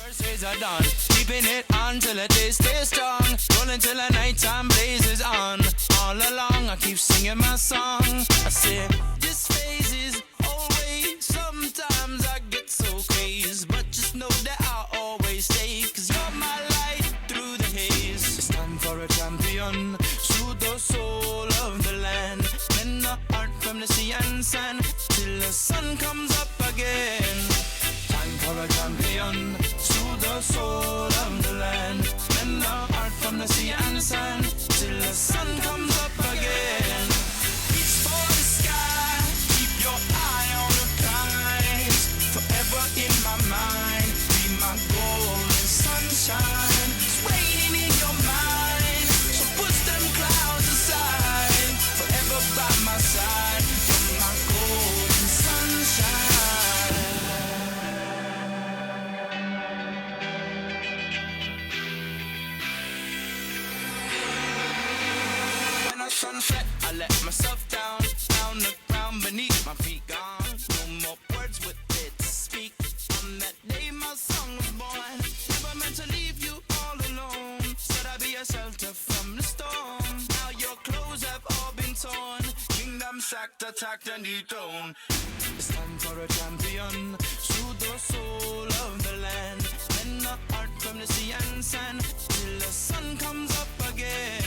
First days are done, keeping it on till the day stays strong. Rolling till the nighttime blazes on. All along I keep singing my song. I say, this phase is always. Sometimes I get so crazed, but just know that I'll always stay. Cause you're my light through the haze. It's time for a champion, soothe the soul of the land. Mend the heart from the sea and sand, till the sun comes up again. Time for a champion, soothe the soul of the land. Mend the heart from the sea and sand, till the sun comes up again. Reach for the sky, keep your eye on the prize. Forever in my mind, be my golden sunshine. It's raining in your mind, so push them clouds aside. Forever by my side, you're my golden sunshine. When the sunset, I let myself down, down the ground beneath my feet gone. No more words with it to speak. On that day my song was born. Never meant to leave you all alone. Said I'd be a shelter from the storm. Now your clothes have all been torn. Kingdom sacked, attacked and dethroned. It's time for a champion, soothe the soul of the land. Mend the heart from the sea and sand, till the sun comes up again.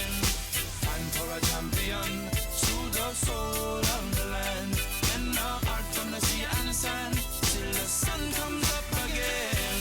Time for a champion, soothe the soul of the land. Mend the heart from the sea and sand, till the sun comes up again.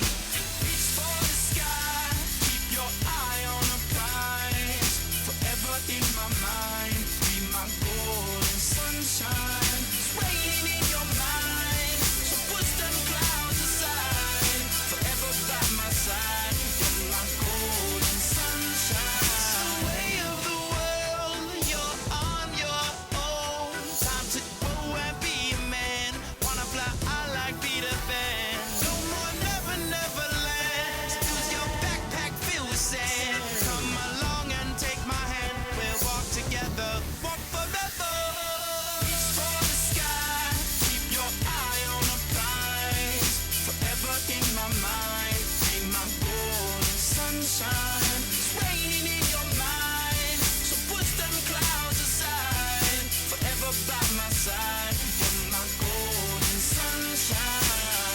Reach for the sky, keep your eye on the prize. Forever in my mind, be my golden sunshine. It's raining in your mind, so push them clouds aside. Forever by my side, you're my golden sunshine. It's the way of the world, you're on your own. Time to go and be a man. Wanna fly high like Peter Pan. No more never, never land. Use your backpack filled with sand. Come along and take my hand. We'll walk together, walk forever. Reach for the sky, keep your eye on the prize. Forever in my mind, be my golden sunshine. It's raining in your mind, so push them clouds aside. Forever by my side, you're my golden sunshine.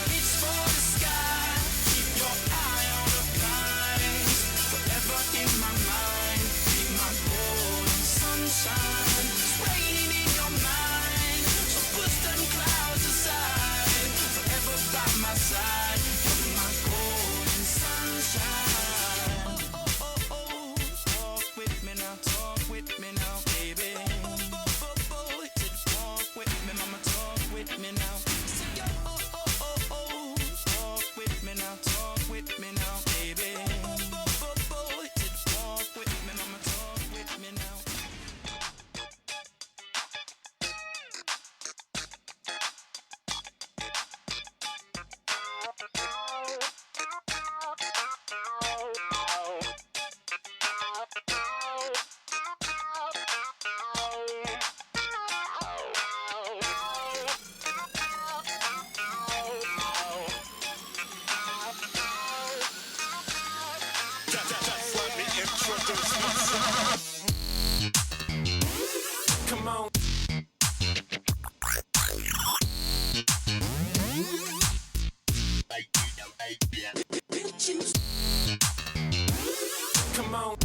Reach for the sky, keep your eye on the prize. Forever in my mind, be my golden sunshine. It's raining in your mind, so push them clouds aside. Forever by my side, you're my golden sunshine. Talk with me now, baby. Talk with me, mama, talk with me now. Talk with me now, baby. Talk with me, mama, talk with me now. Let me introduce myself. Come on. Come on.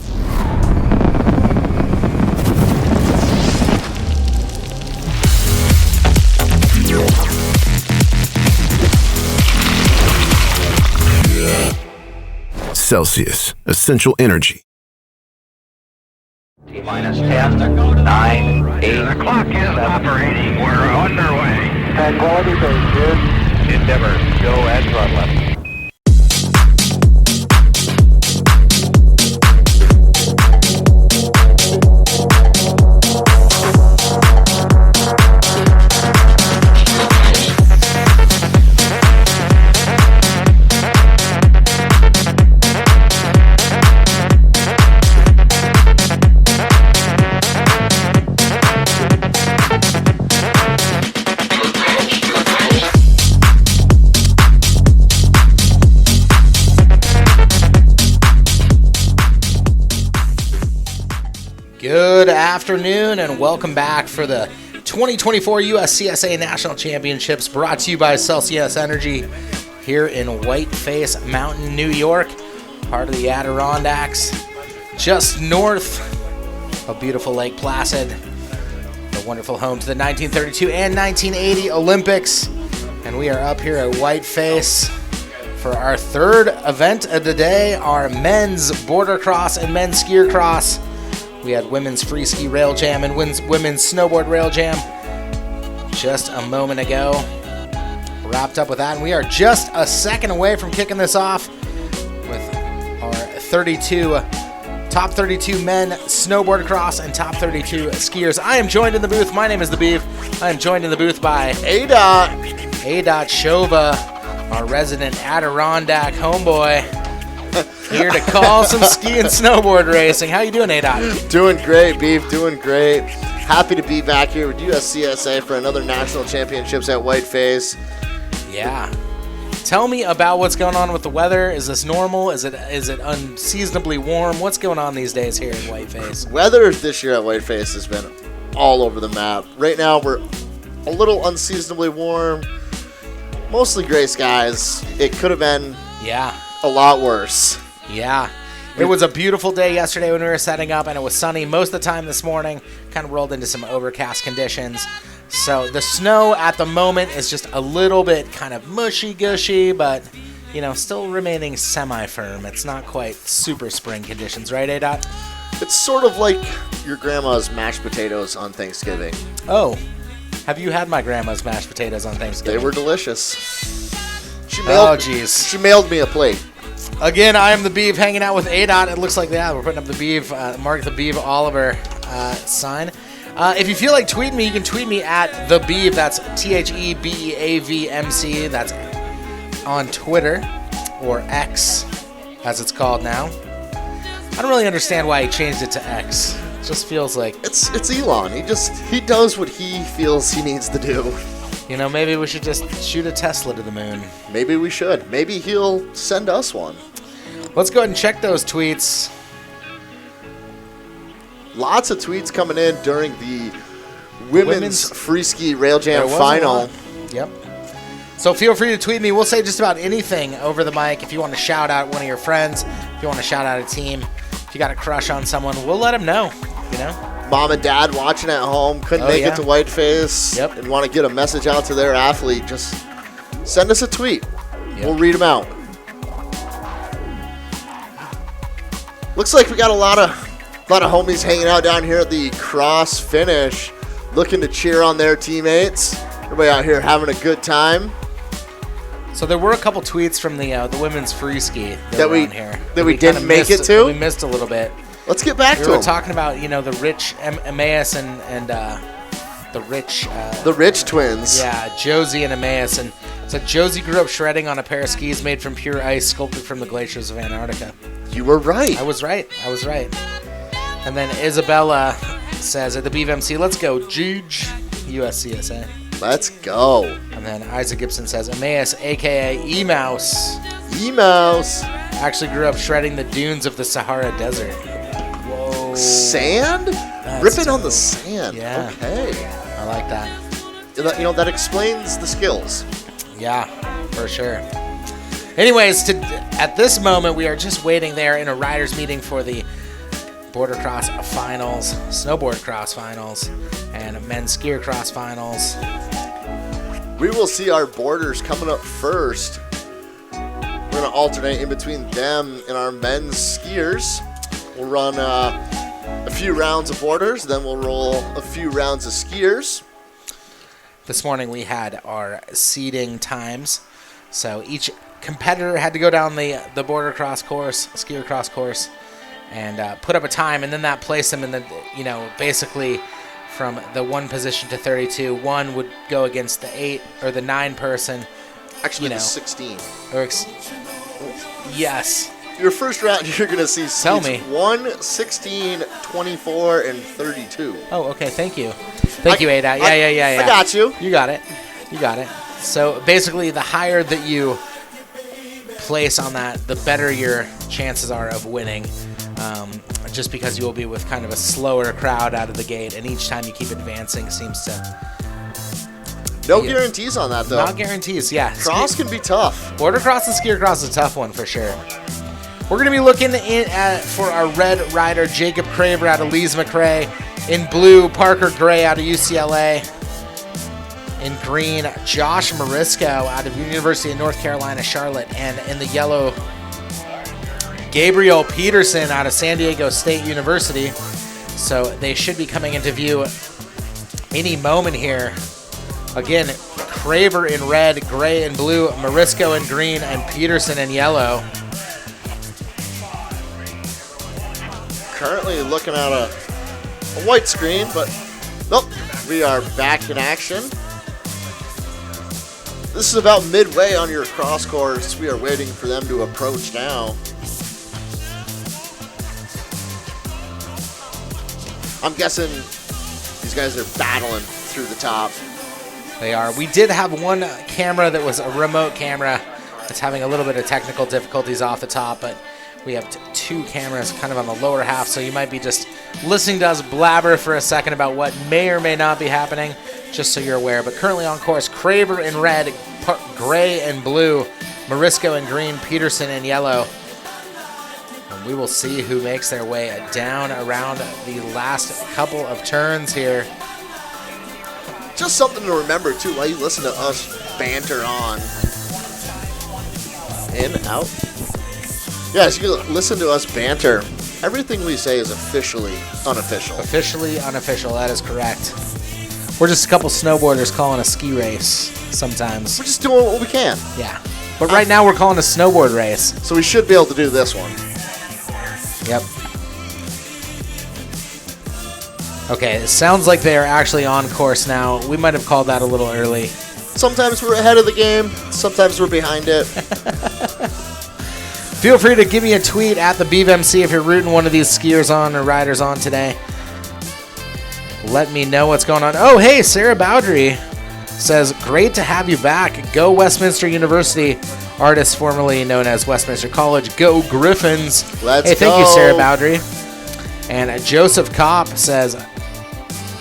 Celsius, essential energy. T-minus 10, 9, 8. The clock is operating. We're underway. Quality base, good. Endeavor, go at throttle. Good afternoon and welcome back for the 2024 USCSA National Championships, brought to you by Celsius Energy here in Whiteface Mountain, New York, part of the Adirondacks, just north of beautiful Lake Placid, the wonderful home to the 1932 and 1980 Olympics. And we are up here at Whiteface for our third event of the day, our men's Boardercross and men's Skiercross. We had women's Freeski rail jam and women's snowboard rail jam just a moment ago. Wrapped up with that, and we are just a second away from kicking this off with our top 32 men snowboard cross and top 32 skiers. I am joined in the booth. My name is The Beef. I am joined in the booth by A-Dot Shova, our resident Adirondack homeboy, here to call some ski and snowboard racing. How you doing, A-Dot? Doing great, Beef. Doing great. Happy to be back here with USCSA for another national championships at Whiteface. Yeah. Tell me about what's going on with the weather. Is this normal? Is it unseasonably warm? What's going on these days here in Whiteface? Weather this year at Whiteface has been all over the map. Right now we're a little unseasonably warm. Mostly gray skies. It could have been a lot worse. Yeah. It was a beautiful day yesterday when we were setting up, and it was sunny most of the time this morning. Kind of rolled into some overcast conditions. So the snow at the moment is just a little bit kind of mushy-gushy, but, still remaining semi-firm. It's not quite super spring conditions, right, A-Dot? It's sort of like your grandma's mashed potatoes on Thanksgiving. Oh, have you had my grandma's mashed potatoes on Thanksgiving? They were delicious. She mailed me a plate. Again, I am the Beeve hanging out with A-Dot. It looks like we're putting up the Beeve, Mark the Beeve Oliver sign. If you feel like tweeting me, you can tweet me at the Beeve. That's TheBeavMC. That's on Twitter, or X, as it's called now. I don't really understand why he changed it to X. It just feels like it's Elon. He does what he feels he needs to do. Maybe we should just shoot a Tesla to the moon. Maybe we should. Maybe he'll send us one. Let's go ahead and check those tweets. Lots of tweets coming in during the women's Freeski Rail Jam final. Yep. So feel free to tweet me. We'll say just about anything over the mic. If you want to shout out one of your friends, if you want to shout out a team, if you got a crush on someone, we'll let them know, Mom and dad watching at home, couldn't make it to Whiteface, and want to get a message out to their athlete, just send us a tweet. Yep. We'll read them out. Looks like we got a lot of homies hanging out down here at the cross finish, looking to cheer on their teammates. Everybody out here having a good time. So there were a couple tweets from the women's Freeski that we didn't make it to. We missed a little bit. Let's get back to them. We were talking about, the Rich Emmaus and the Rich twins. Yeah, Josie and Emmaus. And so Josie grew up shredding on a pair of skis made from pure ice sculpted from the glaciers of Antarctica. You were right. I was right. And then Isabella says at the BVMC, let's go, Juge, USCSA. Let's go. And then Isaac Gibson says, Emmaus, a.k.a. E-Mouse. E-Mouse. Actually grew up shredding the dunes of the Sahara Desert. Whoa. Sand? Ripping on the sand. Yeah. Okay. I like that. That explains the skills. Yeah, for sure. Anyways, at this moment, we are just waiting there in a riders meeting for the Boardercross finals, Snowboard Cross finals, and men's Skiercross finals. We will see our boarders coming up first. We're going to alternate in between them and our men's skiers. We'll run a few rounds of boarders, then we'll roll a few rounds of skiers. This morning we had our seeding times. So each competitor had to go down the Boardercross course, Skiercross course, and put up a time, and then that placed them in the, basically from the 1 position to 32. One would go against the 8 or the 9 person. Actually, the 16. Yes. Your first round, you're going to see Tell me. 1, 16, 24, and 32. Oh, okay. Thank you. Thank you, A-Dot. Yeah. I got you. You got it. So basically, the higher that you place on that, the better your chances are of winning. just because you will be with kind of a slower crowd out of the gate, and each time you keep advancing seems to... No guarantees on that, though. Not guarantees, yeah. Cross can be tough. Boardercross and Skiercross is a tough one for sure. We're going to be looking for our red rider, Jacob Craver out of Lees McRae. In blue, Parker Gray out of UCLA. In green, Josh Morisco out of University of North Carolina, Charlotte. And in the yellow, Gabriel Peterson out of San Diego State University. So they should be coming into view any moment here. Again, Craver in red, Gray in blue, Morisco in green, and Peterson in yellow. Currently looking at a white screen, but nope, we are back in action. This is about midway on your cross course. We are waiting for them to approach now. I'm guessing these guys are battling through the top. They are. We did have one camera that was a remote camera that's having a little bit of technical difficulties off the top, but we have two cameras kind of on the lower half, so you might be just listening to us blabber for a second about what may or may not be happening, just so you're aware. But currently on course, Craver in red, Gray and blue, Morisco in green, Peterson in yellow. And we will see who makes their way down around the last couple of turns here. Just something to remember, too, while you listen to us banter on. In, out. Yes, you can listen to us banter. Everything we say is officially unofficial. Officially unofficial, that is correct. We're just a couple snowboarders calling a ski race sometimes. We're just doing what we can. Yeah. But right now we're calling a snowboard race. So we should be able to do this one. Yep. Okay, it sounds like they are actually on course now. We might have called that a little early. Sometimes we're ahead of the game. Sometimes we're behind it. Feel free to give me a tweet at the BVMC if you're rooting one of these skiers on or riders on today. Let me know what's going on. Oh, hey, Sarah Bowdry says, great to have you back. Go Westminster University. Artist formerly known as Westminster College. Go Griffins. Let's Hey, thank go. you, Sarah Bowdry. And Joseph Kopp says,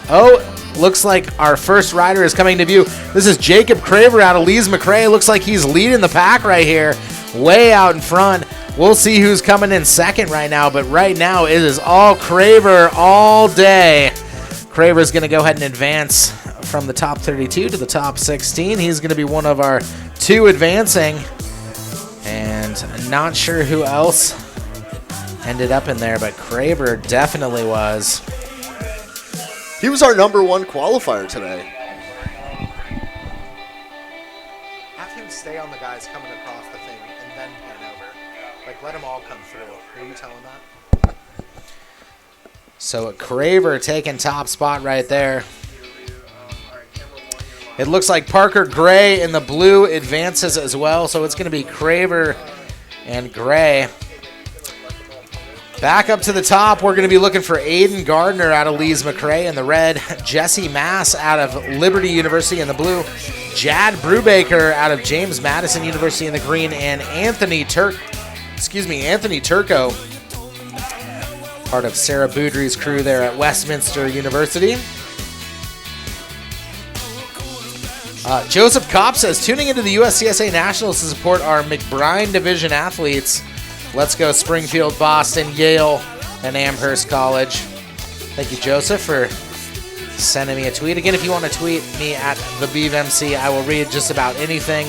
oh, looks like our first rider is coming to view. This is Jacob Craver out of Lees McRae. Looks like he's leading the pack right here, way out in front. We'll see who's coming in second right now, but right now it is all Craver all day. Craver's going to go ahead and advance from the top 32 to the top 16. He's going to be one of our two advancing, and not sure who else ended up in there, but Craver definitely was. He was our #1 qualifier today. Have him stay on the guys coming across the thing and then pan over. Like, let them all come through. Are you telling that? So Craver taking top spot right there. It looks like Parker Gray in the blue advances as well, so it's going to be Craver and Gray. Back up to the top, we're going to be looking for Aiden Gardner out of Lees McRae in the red, Jesse Mass out of Liberty University in the blue, Jad Brubaker out of James Madison University in the green, and Anthony Turco, part of Sarah Boudry's crew there at Westminster University. Joseph Kopp says, tuning into the USCSA Nationals to support our McBride Division athletes. Let's go Springfield, Boston, Yale, and Amherst College. Thank you, Joseph, for sending me a tweet. Again, if you want to tweet me at the BVMC, I will read just about anything.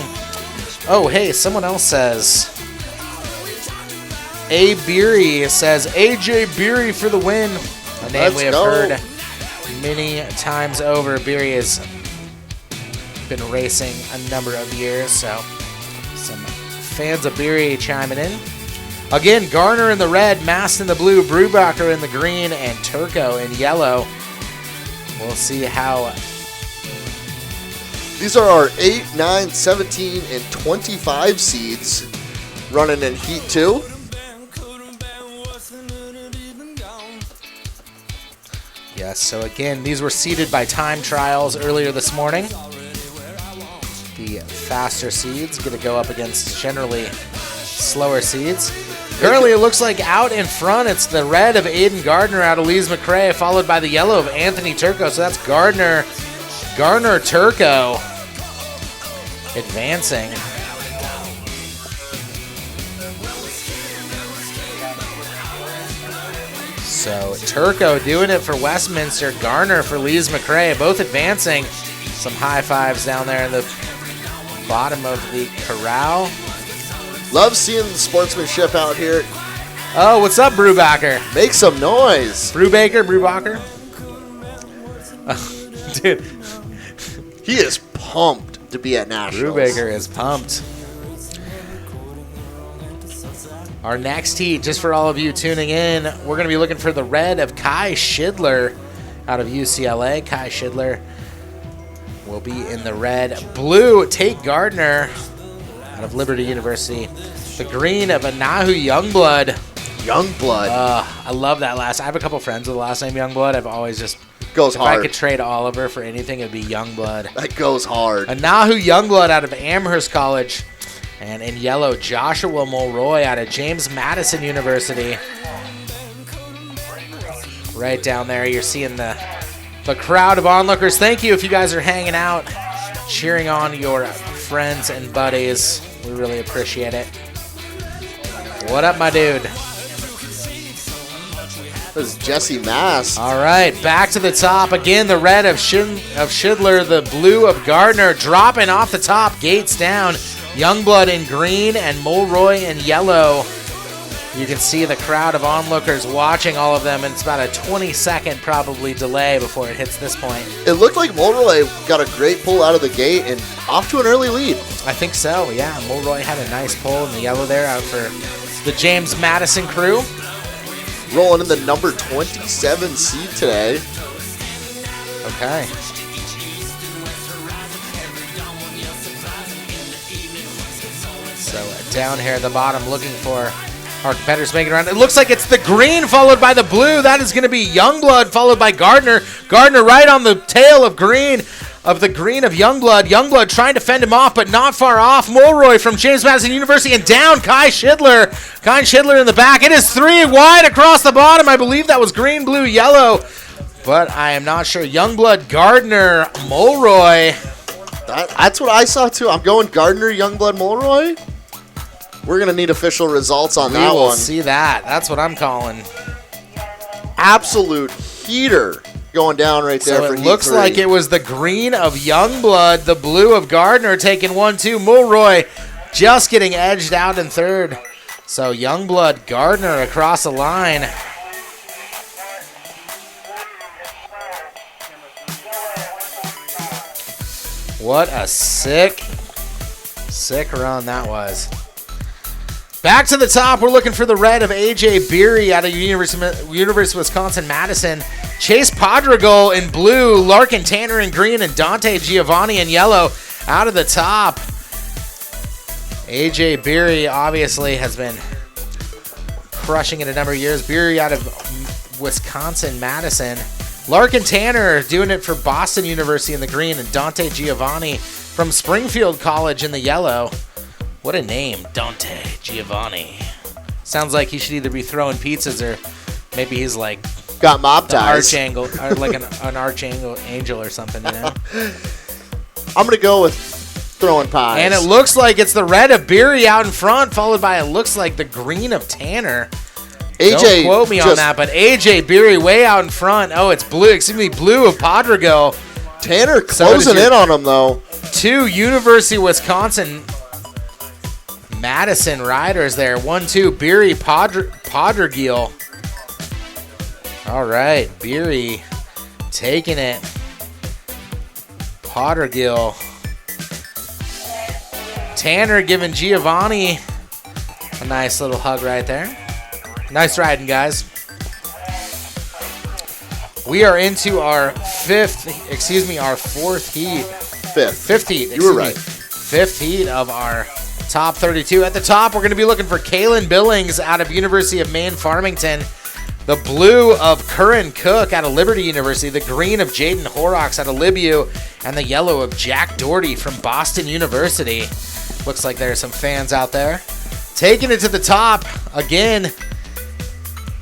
Oh, hey, someone else says, A. Beery says, AJ Beery for the win. A name we have heard many times over. Beery has been racing a number of years, so some fans of Beery chiming in. Again, Garner in the red, Mast in the blue, Brubacher in the green, and Turco in yellow. We'll see how... These are our 8, 9, 17, and 25 seeds running in Heat 2. Yes, so again, these were seeded by time trials earlier this morning. The faster seeds going to go up against generally slower seeds. Currently, it looks like out in front, it's the red of Aiden Gardner out of Lees McRae, followed by the yellow of Anthony Turco. So that's Gardner Turco advancing. So Turco doing it for Westminster, Garner for Lees McRae, both advancing. Some high fives down there in the bottom of the corral. Love seeing the sportsmanship out here. Oh, what's up, Brubacher? Make some noise. Brubacher? Dude. He is pumped to be at Nationals. Brubaker is pumped. Our next heat, just for all of you tuning in, we're going to be looking for the red of Kai Schidler out of UCLA. Kai Schidler will be in the red. Blue, Tate Gardner out of Liberty University. The green of Anahu Youngblood. I love that last. I have a couple friends with the last name Youngblood. I've always just goes if hard. I could trade Oliver for anything, it'd be Youngblood. That goes hard. Anahu Youngblood out of Amherst College. And in yellow, Joshua Mulroy out of James Madison University. Right down there, you're seeing the crowd of onlookers. Thank you if you guys are hanging out, cheering on your friends and buddies. We really appreciate it. What up, my dude? This is Jesse Mass. All right, back to the top. Again, the red of Schidler, the blue of Gardner, dropping off the top, gates down. Youngblood in green and Mulroy in yellow. You can see the crowd of onlookers watching all of them, and it's about a 20-second probably delay before it hits this point. It looked like Mulroy got a great pull out of the gate and off to an early lead. I think so, yeah. Mulroy had a nice pull in the yellow there out for the James Madison crew. Rolling in the number 27 seed today. Okay. So down here at the bottom, looking for our competitors making around. It looks like it's the green followed by the blue. That is going to be Youngblood followed by Gardner. Gardner right on the tail of green, of the green of Youngblood. Youngblood trying to fend him off, but not far off. Mulroy from James Madison University and down Kai Schidler. Kai Schidler in the back. It is three wide across the bottom. I believe that was green, blue, yellow, but I am not sure. Youngblood, Gardner, Mulroy. That's what I saw too. I'm going Gardner, Youngblood, Mulroy. We're going to need official results on that one. We will see that. That's what I'm calling. Absolute heater going down right there for it looks like it was the green of Youngblood, the blue of Gardner taking 1-2. Mulroy just getting edged out in third. So Youngblood, Gardner across the line. What a sick run that was. Back to the top, we're looking for the red of A.J. Beery out of University of Wisconsin-Madison. Chase Padrigal in blue, Larkin Tanner in green, and Dante Giovanni in yellow out of the top. A.J. Beery obviously has been crushing it a number of years. Beery out of Wisconsin-Madison. Larkin Tanner doing it for Boston University in the green, and Dante Giovanni from Springfield College in the yellow. What a name, Dante Giovanni. Sounds like he should either be throwing pizzas or maybe he's like got mob ties. Archangel, or like an archangel or something, you know? I'm going to go with throwing pies. And it looks like it's the red of Beery out in front, followed by it looks like the green of Tanner. AJ, don't quote me on that, but AJ Beery way out in front. Oh, it's blue of Padrigal. Tanner closing in on him, though. Two University of Wisconsin Madison riders there. 1-2, Beery, Padrigal. All right, Beery taking it. Padrigal. Tanner giving Giovanni a nice little hug right there. Nice riding, guys. We are into our fourth heat. Fifth heat. You were right. Fifth heat of our top 32. At the top, we're going to be looking for Kalen Billings out of University of Maine, Farmington. The blue of Curran Cook out of Liberty University. The green of Jaden Horrocks out of Libu. And the yellow of Jack Doherty from Boston University. Looks like there are some fans out there. Taking it to the top again.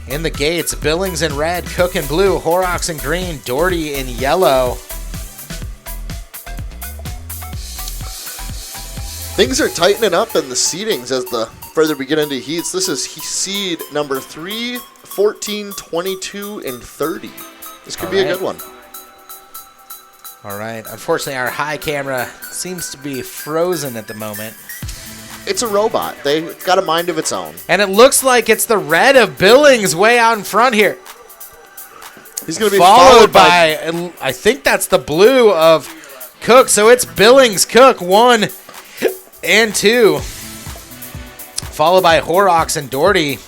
In the gates, Billings in red, Cook in blue, Horrocks in green, Doherty in yellow. Things are tightening up in the seedings as the further we get into heats. This is seed number 3, 14, 22, and 30. This could be a good one. All right. Unfortunately, our high camera seems to be frozen at the moment. It's a robot. They've got a mind of its own. And it looks like it's the red of Billings way out in front here. He's going to be followed by, I think that's the blue of Cook. So it's Billings, Cook, 1 and 2. Followed by Horrocks and Doherty.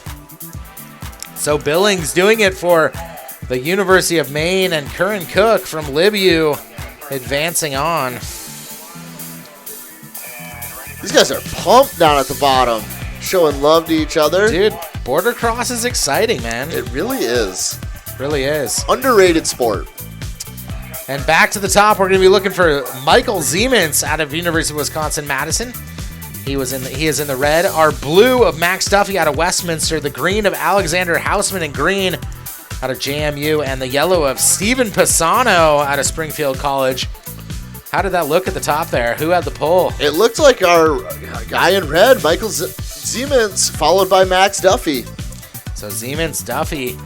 So Billings doing it for the University of Maine, and Curran Cook from LibU advancing on. These guys are pumped down at the bottom, showing love to each other. Dude, Boardercross is exciting, man. It really is. Really is. Underrated sport. And back to the top, we're going to be looking for Michael Ziemans out of University of Wisconsin-Madison. He is in the red. Our blue of Max Duffy out of Westminster. The green of Alexander Hausman in green out of JMU. And the yellow of Stephen Pisano out of Springfield College. How did that look at the top there? Who had the pole? It looked like our guy in red, Michael Ziemans, followed by Max Duffy. So Ziemans, Duffy,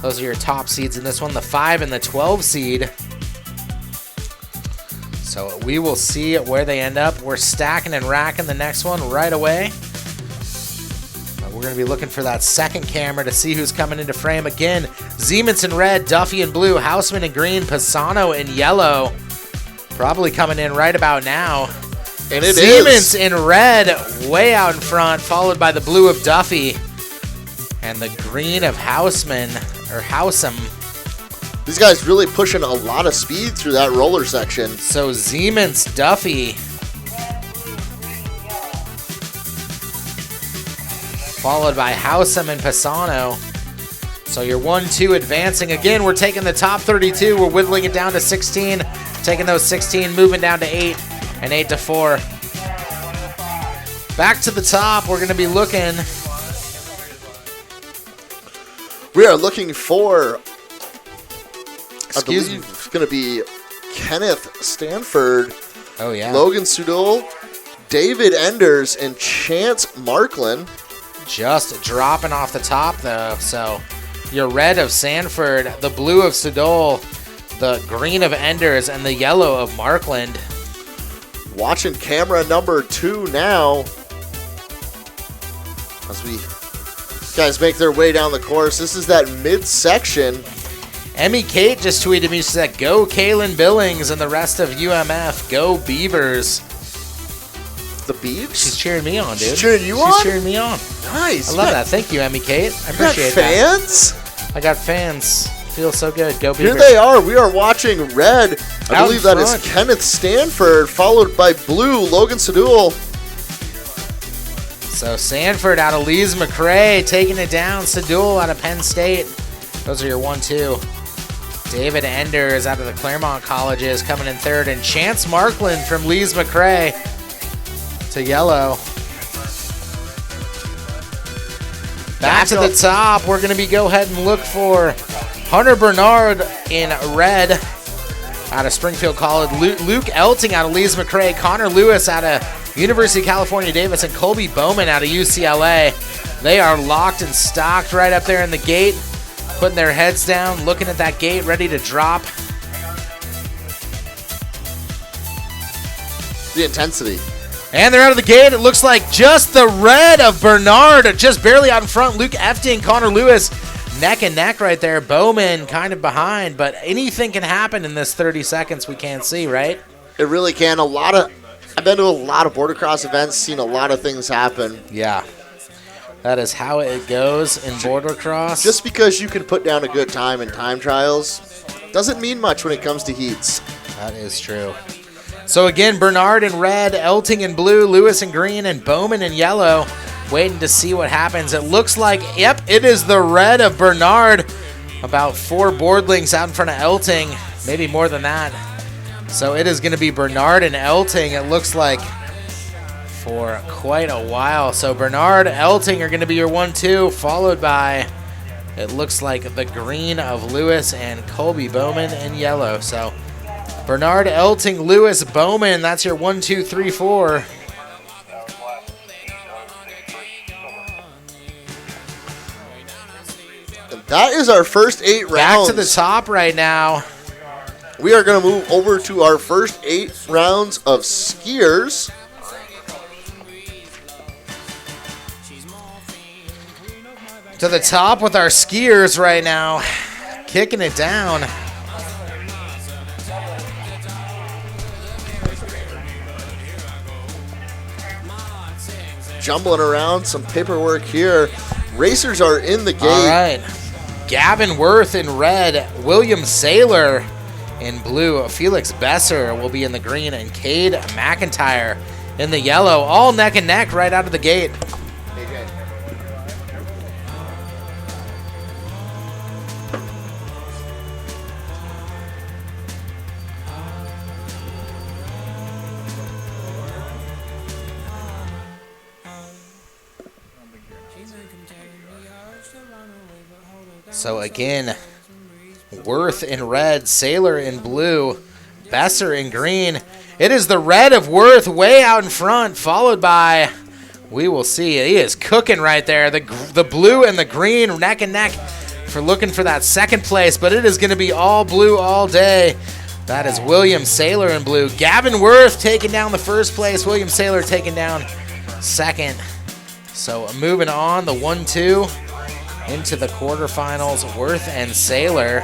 those are your top seeds in this one. The 5 and the 12 seed. So we will see where they end up. We're stacking and racking the next one right away. But we're going to be looking for that second camera to see who's coming into frame. Again, Ziemans in red, Duffy in blue, Hausman in green, Pisano in yellow. Probably coming in right about now. And it Ziemans in red, way out in front, followed by the blue of Duffy and the green of Hausman, or Hausam. These guys really pushing a lot of speed through that roller section. So Ziemans, Duffy, followed by Hausam and Pisano. So your 1-2 advancing. Again, we're taking the top 32. We're whittling it down to 16. Taking those 16, moving down to 8, and 8 to 4. Back to the top, we're going to be looking. We are looking for, I Excuse believe me. it's going to be Kenneth Stanford, Oh, yeah. Logan Sudol, David Enders, and Chance Markland. Just dropping off the top, though. So your red of Sanford, the blue of Sudol, the green of Enders, and the yellow of Markland. Watching camera number 2 now as we guys make their way down the course. This is that midsection. Emmy Kate just tweeted me. She said, "Go Kaylin Billings," and the rest of UMF, "Go Beavers." The Beavs? She's cheering me on, dude. She's cheering you on? She's cheering me on. Nice. I love that. Thank you, Emmy Kate. I You got appreciate that. fans? I got fans. Feels so good. Go Beavers. Here they are. We are watching red. I Out believe in that is front. Kenneth Stanford, followed by blue, Logan Sadul. So Sanford out of Lees McRae taking it down. Sadul out of Penn State. Those are your 1-2. David Enders out of the Claremont Colleges coming in third. And Chance Markland from Lees McRae to yellow. Back to the top. We're going to be go ahead and look for Hunter Bernard in red out of Springfield College. Luke Elting out of Lees McRae. Connor Lewis out of University of California, Davis. And Colby Bowman out of UCLA. They are locked and stocked right up there in the gate. Putting their heads down, looking at that gate, ready to drop. The intensity. And they're out of the gate. It looks like just the red of Bernard, just barely out in front. Luke Efting, Connor Lewis, neck and neck right there. Bowman kind of behind, but anything can happen in this 30 seconds we can't see, right? It really can. I've been to a lot of Boardercross events, seen a lot of things happen. Yeah. That is how it goes in Boardercross. Just because you can put down a good time in time trials doesn't mean much when it comes to heats. That is true. So again, Bernard in red, Elting in blue, Lewis in green, and Bowman in yellow. Waiting to see what happens. It looks like, yep, it is the red of Bernard. About 4 board links out in front of Elting. Maybe more than that. So it is going to be Bernard and Elting. It looks like for quite a while. So Bernard Elting are going to be your 1-2, followed by, it looks like, the green of Lewis and Colby Bowman in yellow. So Bernard Elting, Lewis Bowman, that's your 1, 2, 3, 4. That is our first 8 rounds. Back to the top right now. We are going to move over to our first 8 rounds of skiers. To the top with our skiers right now. Kicking it down. Jumbling around some paperwork here. Racers are in the gate. All right. Gavin Worth in red. William Saylor in blue. Felix Besser will be in the green. And Cade McIntyre in the yellow. All neck and neck right out of the gate. So again, Worth in red, Saylor in blue, Besser in green. It is the red of Worth way out in front, followed by, we will see, he is cooking right there. The blue and the green neck and neck for looking for that second place, but it is going to be all blue all day. That is William Saylor in blue. Gavin Worth taking down the first place. William Saylor taking down second. So moving on, the 1-2. Into the quarterfinals, Worth and Saylor.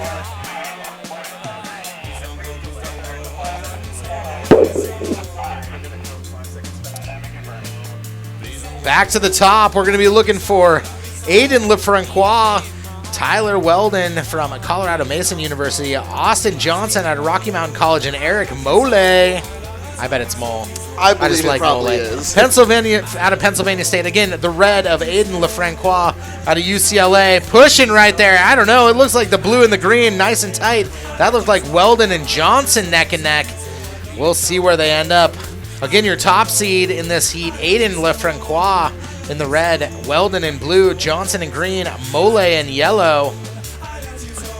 Back to the top, we're going to be looking for Aiden Lefrancois, Tyler Weldon from Colorado Mason University, Austin Johnson out of Rocky Mountain College, and Eric Mole. I bet it's Mole. I believe just it like probably Mole. is. Pennsylvania, out of Pennsylvania State. Again, the red of Aiden Lefrancois out of UCLA. Pushing right there. I don't know. It looks like the blue and the green nice and tight. That looked like Weldon and Johnson neck and neck. We'll see where they end up. Again, your top seed in this heat, Aiden Lefrancois in the red, Weldon in blue, Johnson in green, Mole in yellow.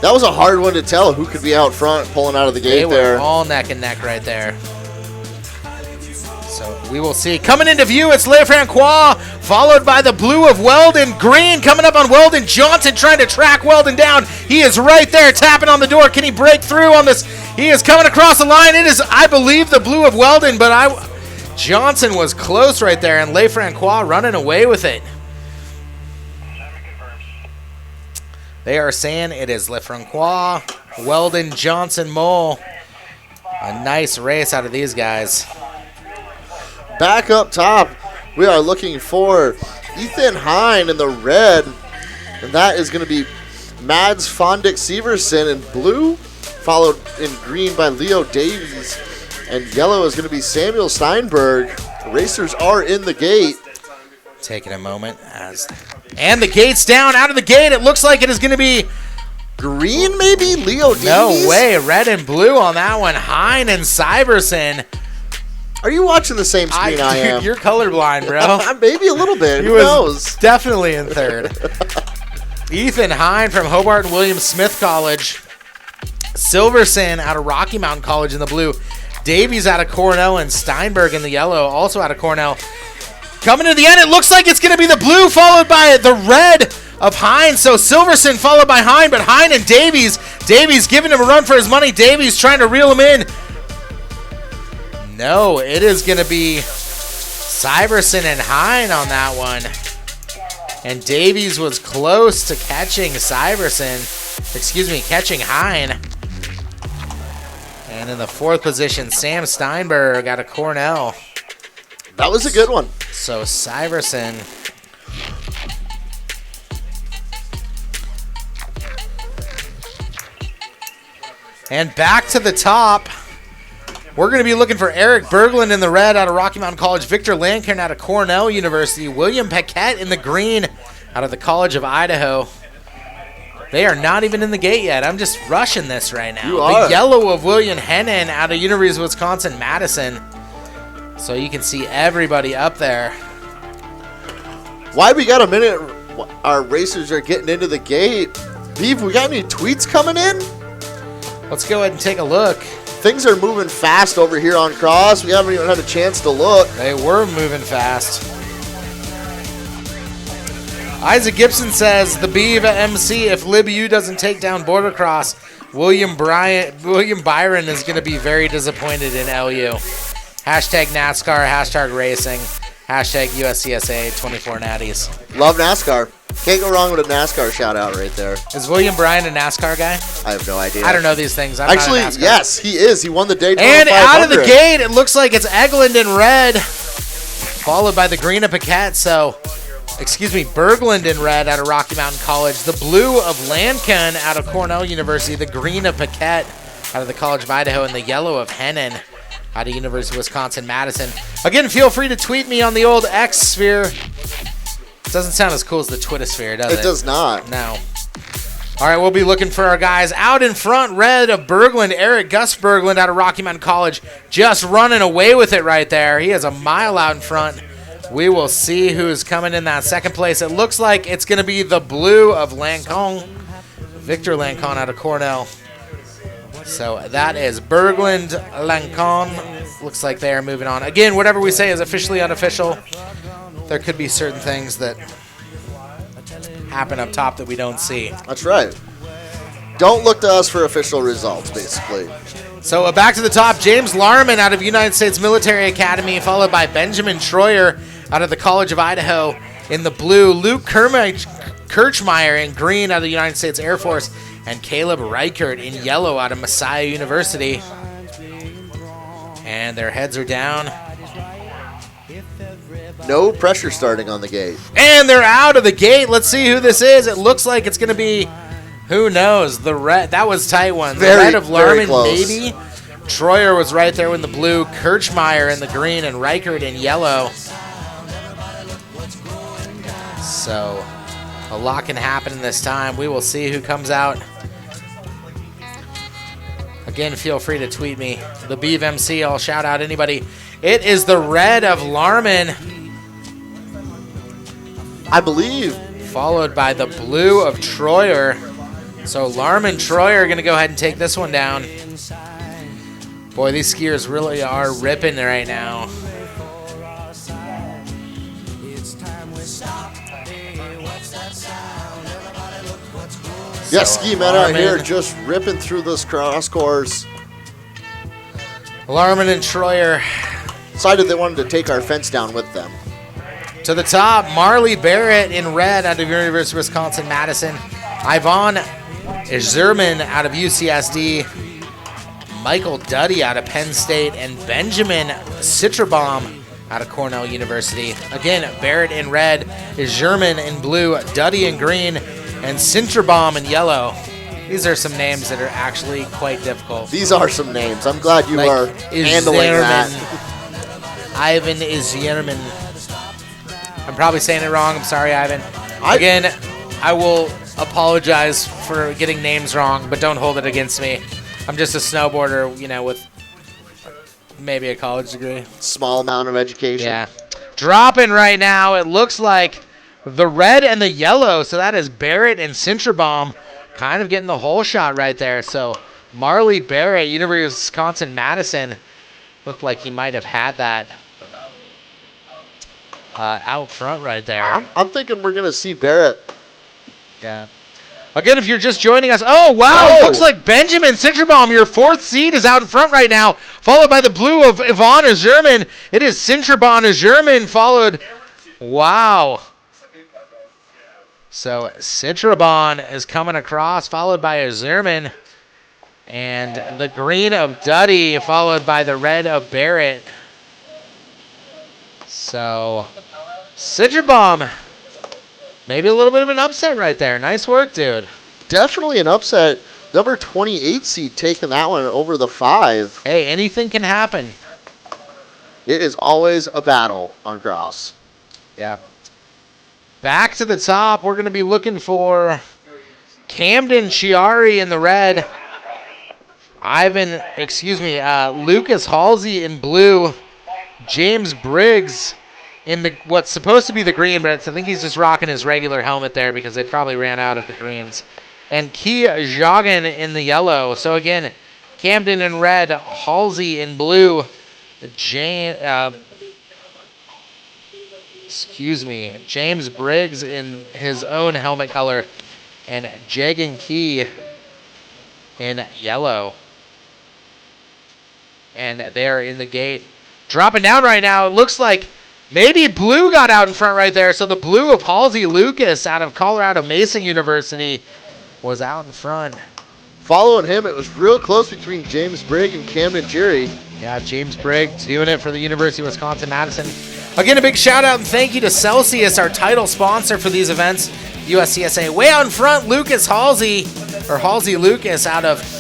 That was a hard one to tell who could be out front pulling out of the gate They there. were all neck and neck right there. So we will see. Coming into view, it's Lefrancois, followed by the blue of Weldon. Green coming up on Weldon. Johnson trying to track Weldon down. He is right there tapping on the door. Can he break through on this? He is coming across the line. It is, I believe, the blue of Weldon, but Johnson was close right there, and Lefrancois running away with it. They are saying it is Lefrancois, Weldon, Johnson, Mole. A nice race out of these guys. Back up top, we are looking for Ethan Hine in the red, and that is going to be Mads Fondick Severson in blue, followed in green by Leo Davies, and yellow is going to be Samuel Steinberg. Racers are in the gate. Taking a moment and the gate's down. Out of the gate, it looks like it is going to be Green, maybe? Leo Davies? no way. Red and blue on that one. Hine and Syverson. Are you watching the same screen I am? You're colorblind, bro. Maybe a little bit. He Who was knows? definitely in third. Ethan Hine from Hobart and William Smith College. Silverson out of Rocky Mountain College in the blue. Davies out of Cornell, and Steinberg in the yellow, also out of Cornell. Coming to the end, it looks like it's going to be the blue followed by the red of Hine. So Silverson followed by Hine, but Hine and Davies. Davies giving him a run for his money. Davies trying to reel him in. No, it is going to be Syverson and Hine on that one. And Davies was close to catching catching Hine. And in the fourth position, Sam Steinberg out of Cornell. That was a good one. So Syverson. And back to the top. We're going to be looking for Eric Berglund in the red out of Rocky Mountain College, Victor Lancairn out of Cornell University, William Paquette in the green out of the College of Idaho. They are not even in the gate yet. I'm just rushing this right now. You are. The yellow of William Hennon out of University of Wisconsin-Madison. So you can see everybody up there. Why we got a minute? Our racers are getting into the gate. Beeve, we got any tweets coming in? Let's go ahead and take a look. Things are moving fast over here on Cross. We haven't even had a chance to look. They were moving fast. Isaac Gibson says, the Beeve MC, if LibU doesn't take down Boardercross, William Byron is going to be very disappointed in LU. Hashtag NASCAR, hashtag racing, hashtag USCSA 24 natties. Love NASCAR. Can't go wrong with a NASCAR shout out right there. Is William Bryan a NASCAR guy? I have no idea. I don't know these things. Actually, yes, he is. He won the Daytona And 500. out of the gate, it looks like it's Egeland in red, followed by the green of Paquette. Bergland in red out of Rocky Mountain College. The blue of Lancon out of Cornell University. The green of Paquette out of the College of Idaho. And the yellow of Hennon out of University of Wisconsin-Madison. Again, feel free to tweet me on the old X sphere. It doesn't sound as cool as the Twittersphere, does it? It does not. No. All right, we'll be looking for our guys out in front. Red of Bergland, Gus Bergland out of Rocky Mountain College, just running away with it right there. He has a mile out in front. We will see who's coming in that second place. It looks like it's going to be the blue of Lancon, Victor Lancon out of Cornell. So that is Bergland, Lancon. Looks like they are moving on. Again, whatever we say is officially unofficial. There could be certain things that happen up top that we don't see. That's right. Don't look to us for official results, basically. So back to the top, James Larman out of United States Military Academy, followed by Benjamin Troyer out of the College of Idaho in the blue, Luke Kirchmeyer in green out of the United States Air Force, and Caleb Reichert in yellow out of Messiah University. And their heads are down. No pressure starting on the gate. And they're out of the gate. Let's see who this is. It looks like it's going to be, who knows, the red. That was a tight one. The red of Larman, maybe. Troyer was right there in the blue. Kirchmeyer in the green, and Reichert in yellow. So a lot can happen this time. We will see who comes out. Again, feel free to tweet me. The Beeve MC, I'll shout out anybody. It is the red of Larman, I believe. followed by the blue of Troyer. So Larman, Troyer are going to go ahead and take this one down. Boy, these skiers really are ripping right now. Yeah, ski men out Larman. here just ripping through this cross course. Larman and Troyer Decided they wanted to take our fence down with them. to the top. Marley Barrett in red out of University of Wisconsin-Madison. Ivan Zerman out of UCSD. Michael Duddy out of Penn State. And Benjamin Citrabaum out of Cornell University. Again, Barrett in red, Zerman in blue, Duddy in green, and Citrabaum in yellow. These are some names that are actually quite difficult. These are some names. I'm glad you are handling that. Ivan Zerman. I'm probably saying it wrong. I'm sorry, Ivan. Again, I will apologize for getting names wrong, but don't hold it against me. I'm just a snowboarder, with maybe a college degree. Small amount of education. Yeah. Dropping right now, it looks like the red and the yellow, so that is Barrett and Citrabaum kind of getting the whole shot right there. So Marley Barrett, University of Wisconsin-Madison, looked like he might have had that out front right there. I'm thinking we're going to see Barrett. Yeah. Again, if you're just joining us, oh, wow, it looks like Benjamin Citrabaum, your fourth seed, is out in front right now, followed by the blue of Ivan Zerman. It is Citrabaum Zerman, followed, wow. So Citrabaum is coming across, followed by Zerman, and the green of Duddy, followed by the red of Barrett. So Citrabaum, maybe a little bit of an upset right there. Nice work, dude. Definitely an upset. Number 28 seed taking that one over the 5. Hey, anything can happen. It is always a battle on cross. Yeah. Back to the top, we're going to be looking for Camden Chiari in the red. Lucas Halsey in blue. James Briggs in the what's supposed to be the green, but I think he's just rocking his regular helmet there because they probably ran out of the greens. And Key Joggin in the yellow. So again, Camden in red, Halsey in blue, James Briggs in his own helmet color, and Jagan Key in yellow. And they're in the gate. Dropping down right now, it looks like maybe blue got out in front right there. So the blue of Halsey Lucas out of Colorado Mesa University was out in front. Following him, it was real close between James Briggs and Camden Jerry. Yeah, James Briggs doing it for the University of Wisconsin-Madison. Again, a big shout out and thank you to Celsius, our title sponsor for these events. USCSA way out in front, Halsey Lucas out of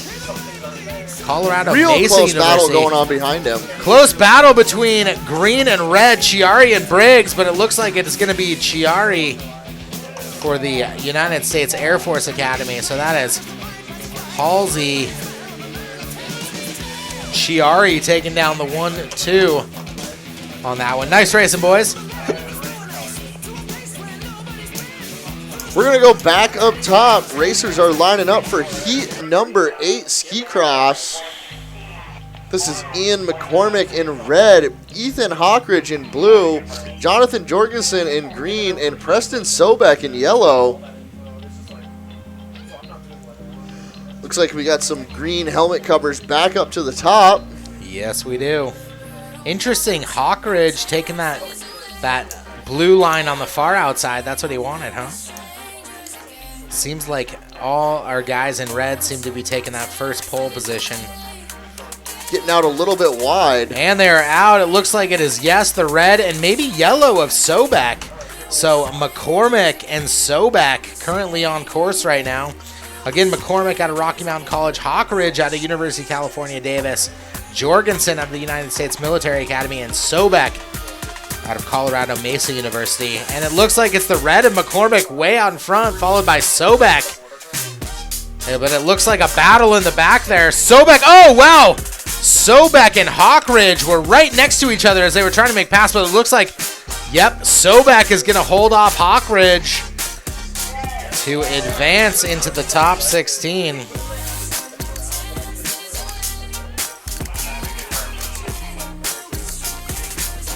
Colorado Real Mesa close University. battle going on behind him. Close battle between green and red, Chiari and Briggs, but it looks like it's going to be Chiari for the United States Air Force Academy. So that is Halsey Chiari taking down the 1-2 on that one. Nice racing, boys. We're going to go back up top. Racers are lining up for heat number 8 Skiercross. This is Ian McCormick in red, Ethan Hawkridge in blue, Jonathan Jorgensen in green, and Preston Sobek in yellow. Looks like we got some green helmet covers back up to the top. Yes, we do. Interesting, Hawkridge taking that blue line on the far outside. That's what he wanted, huh? Seems like all our guys in red seem to be taking that first pole position. Getting out a little bit wide. And they're out. It looks like it is, yes, the red and maybe yellow of Sobek. So McCormick and Sobek currently on course right now. Again, McCormick out of Rocky Mountain College, Hawkridge out of University of California, Davis, Jorgensen out of the United States Military Academy, and Sobek out of Colorado Mesa University. And it looks like it's the red of McCormick way out in front, followed by Sobek. Yeah, but it looks like a battle in the back there. Sobek, oh, wow! Sobek and Hawkridge were right next to each other as they were trying to make pass, but it looks like, yep, Sobek is going to hold off Hawkridge to advance into the top 16.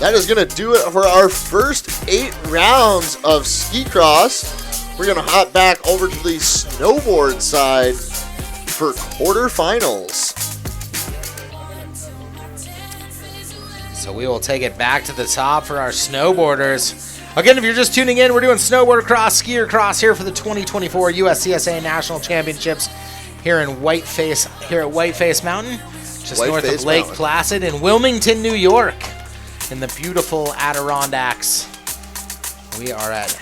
That is going to do it for our first 8 rounds of Skiercross. We're going to hop back over to the snowboard side for quarterfinals. So we will take it back to the top for our snowboarders. Again, if you're just tuning in, we're doing Boardercross, Skiercross here for the 2024 USCSA National Championships here at Whiteface Mountain, just north of Lake Placid in Wilmington, New York, in the beautiful Adirondacks. We are at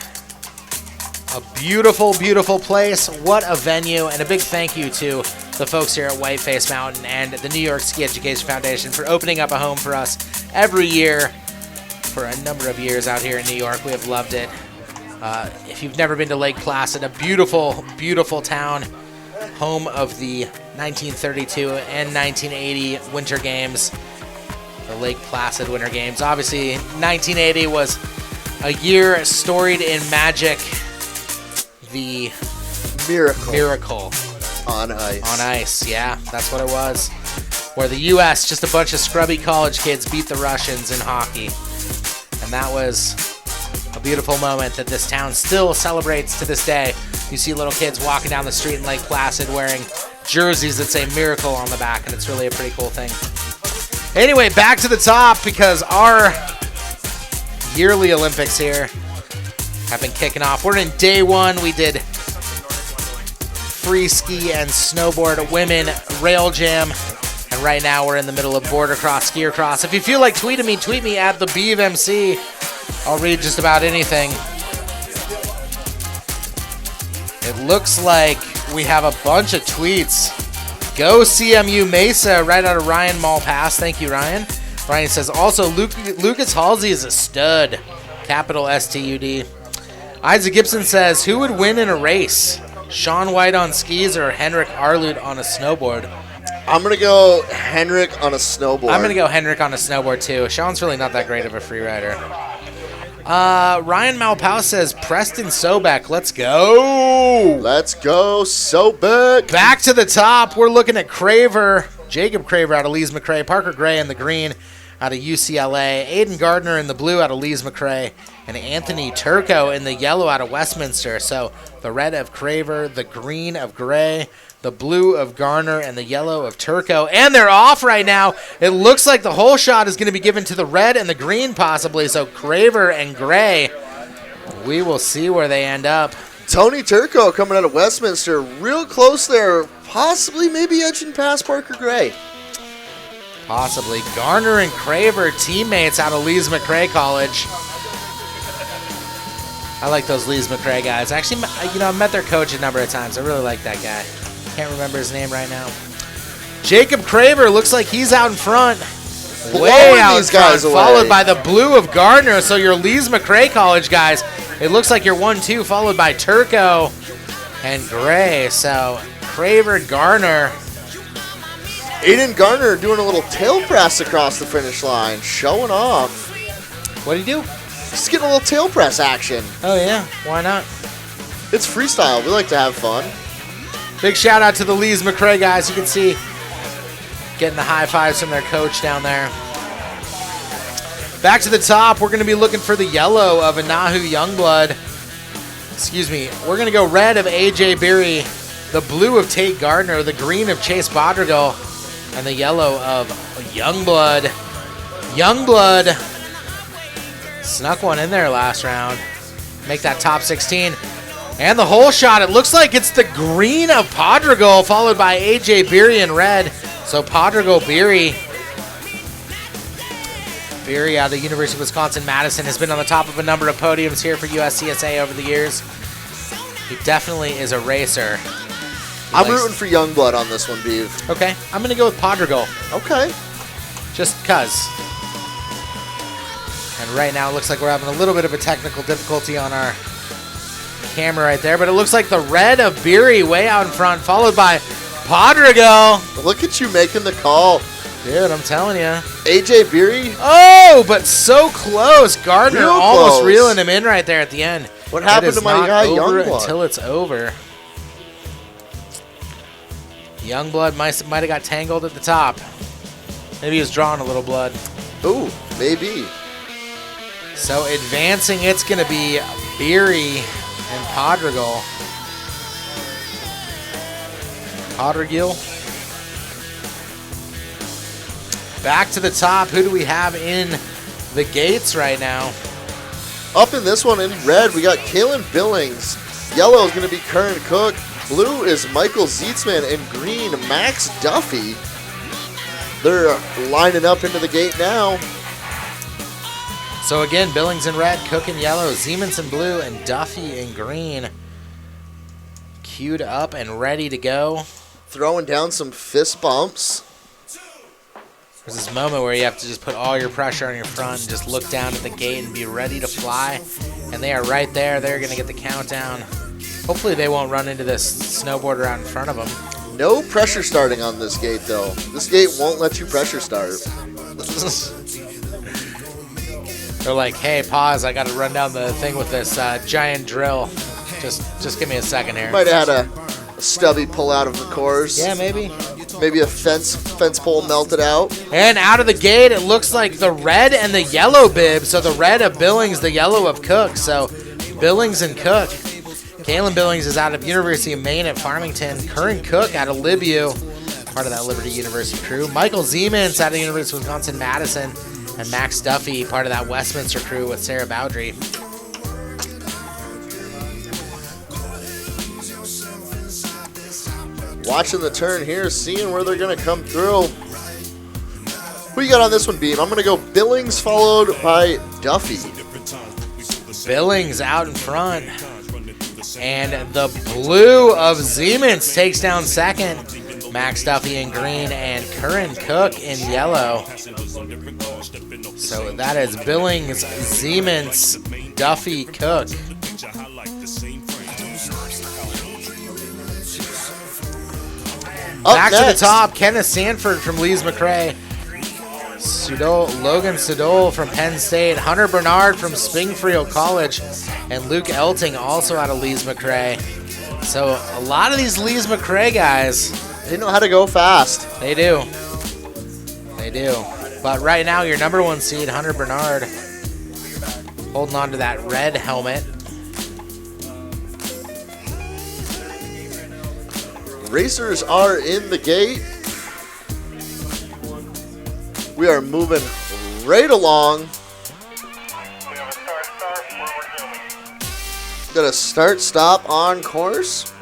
a beautiful, beautiful place. What a venue, and a big thank you to the folks here at Whiteface Mountain and the New York Ski Education Foundation for opening up a home for us every year for a number of years out here in New York. We have loved it. If you've never been to Lake Placid, a beautiful, beautiful town, home of the 1932 and 1980 Winter Games, the Lake Placid Winter Games. Obviously, 1980 was a year storied in magic. The miracle on ice. On ice, yeah, that's what it was. Where the U.S., just a bunch of scrubby college kids, beat the Russians in hockey. And that was a beautiful moment that this town still celebrates to this day. You see little kids walking down the street in Lake Placid wearing jerseys that say Miracle on the back, and it's really a pretty cool thing. Anyway, back to the top because our yearly Olympics here have been kicking off. We're in day 1. We did Freeski and Snowboard women rail jam. And right now we're in the middle of Boardercross, Skiercross. If you feel like tweeting me, tweet me at the BeavMC. I'll read just about anything. It looks like we have a bunch of tweets. Go CMU Mesa right out of Ryan Mall Pass. Thank you, Ryan. Ryan says, also, Lucas Halsey is a stud. Capital S-T-U-D. Isaac Gibson says, who would win in a race? Sean White on skis or Henrik Arlut on a snowboard? I'm going to go Henrik on a snowboard. I'm going to go Henrik on a snowboard, too. Sean's really not that great of a free rider. Ryan Malpaus says, Preston Sobeck, let's go. Let's go, Sobeck. Back to the top. We're looking at Craver. Jacob Craver out of Lees McRae. Parker Gray in the green out of UCLA. Aiden Gardner in the blue out of Lees McRae. And Anthony Turco in the yellow out of Westminster. So the red of Craver, the green of Gray, the blue of Garner, and the yellow of Turco. And they're off right now. It looks like the whole shot is going to be given to the red and the green possibly. So Craver and Gray, we will see where they end up. Tony Turco coming out of Westminster, real close there, possibly maybe edging past Parker Gray. Possibly. Garner and Craver, teammates out of Lees McRae College. I like those Lees McRae guys. Actually, I met their coach a number of times. I really like that guy. Can't remember his name right now. Jacob Craver looks like he's out in front. Way out in front, followed by the blue of Gardner. So your Lees McRae College guys, it looks like you're 1-2, followed by Turco and Gray. So Craver, Garner. Aiden Garner doing a little tail press across the finish line, showing off. What'd he do? Just getting a little tail press action. Oh, yeah. Why not? It's freestyle. We like to have fun. Big shout out to the Lees McRae guys. You can see getting the high fives from their coach down there. Back to the top. We're going to be looking for the yellow of Anahu Youngblood. Excuse me. We're going to go red of AJ Beery, the blue of Tate Gardner, the green of Chase Bodrigal, and the yellow of Youngblood. Youngblood snuck one in there last round. Make that top 16. And the whole shot, it looks like it's the green of Podrigal, followed by AJ Beery in red. So Podrigal Beery out of the University of Wisconsin-Madison has been on the top of a number of podiums here for USCSA over the years. He definitely is a racer. I'm rooting for Youngblood on this one, Beav. Okay, I'm going to go with Podrigal. Okay. Just because. And right now it looks like we're having a little bit of a technical difficulty on our camera right there, but it looks like the red of Beery way out in front, followed by Podrigal. Look at you making the call. Dude, I'm telling you. AJ Beery. Oh, but so close. Gardner Real almost close. realing him in right there at the end. What happened to my guy, Youngblood? Until it's over. Youngblood might have got tangled at the top. Maybe he was drawing a little blood. Ooh, maybe. So advancing, it's going to be Beery and Podrigal. Podrigal. Back to the top. Who do we have in the gates right now? Up in this one in red, we got Kalen Billings. Yellow is going to be Curran Cook. Blue is Michael Zietzman. And green, Max Duffy. They're lining up into the gate now. So again, Billings in red, Cook in yellow, Siemens in blue, and Duffy in green. Queued up and ready to go. Throwing down some fist bumps. There's this moment where you have to just put all your pressure on your front and just look down at the gate and be ready to fly. And they are right there. They're going to get the countdown. Hopefully they won't run into this snowboarder out in front of them. No pressure starting on this gate, though. This gate won't let you pressure start. They're like, hey, pause. I got to run down the thing with this giant drill. Just give me a second here. Might have had a stubby pull out of the course. Yeah, maybe. Maybe a fence pole melted out. And out of the gate, it looks like the red and the yellow bib. So the red of Billings, the yellow of Cook. So Billings and Cook. Kalen Billings is out of University of Maine at Farmington. Curran Cook out of Libu, part of that Liberty University crew. Michael Siemens out of the University of Wisconsin-Madison. And Max Duffy, part of that Westminster crew with Sarah Bowdry. Watching the turn here, seeing where they're going to come through. Who you got on this one, Beam? I'm going to go Billings followed by Duffy. Billings out in front. And the blue of Siemens takes down second. Max Duffy in green and Curran Cook in yellow. So that is Billings, Siemens, Duffy, Cook. Back to the next, top, Kenneth Sanford from Lees McRae. Logan Sudol from Penn State. Hunter Bernard from Springfield College. And Luke Elting also out of Lees McRae. So a lot of these Lees McRae guys. They know how to go fast. They do. They do. But right now, your number 1 seed, Hunter Bernard, holding on to that red helmet. Racers are in the gate. We are moving right along. Got a start-stop on course.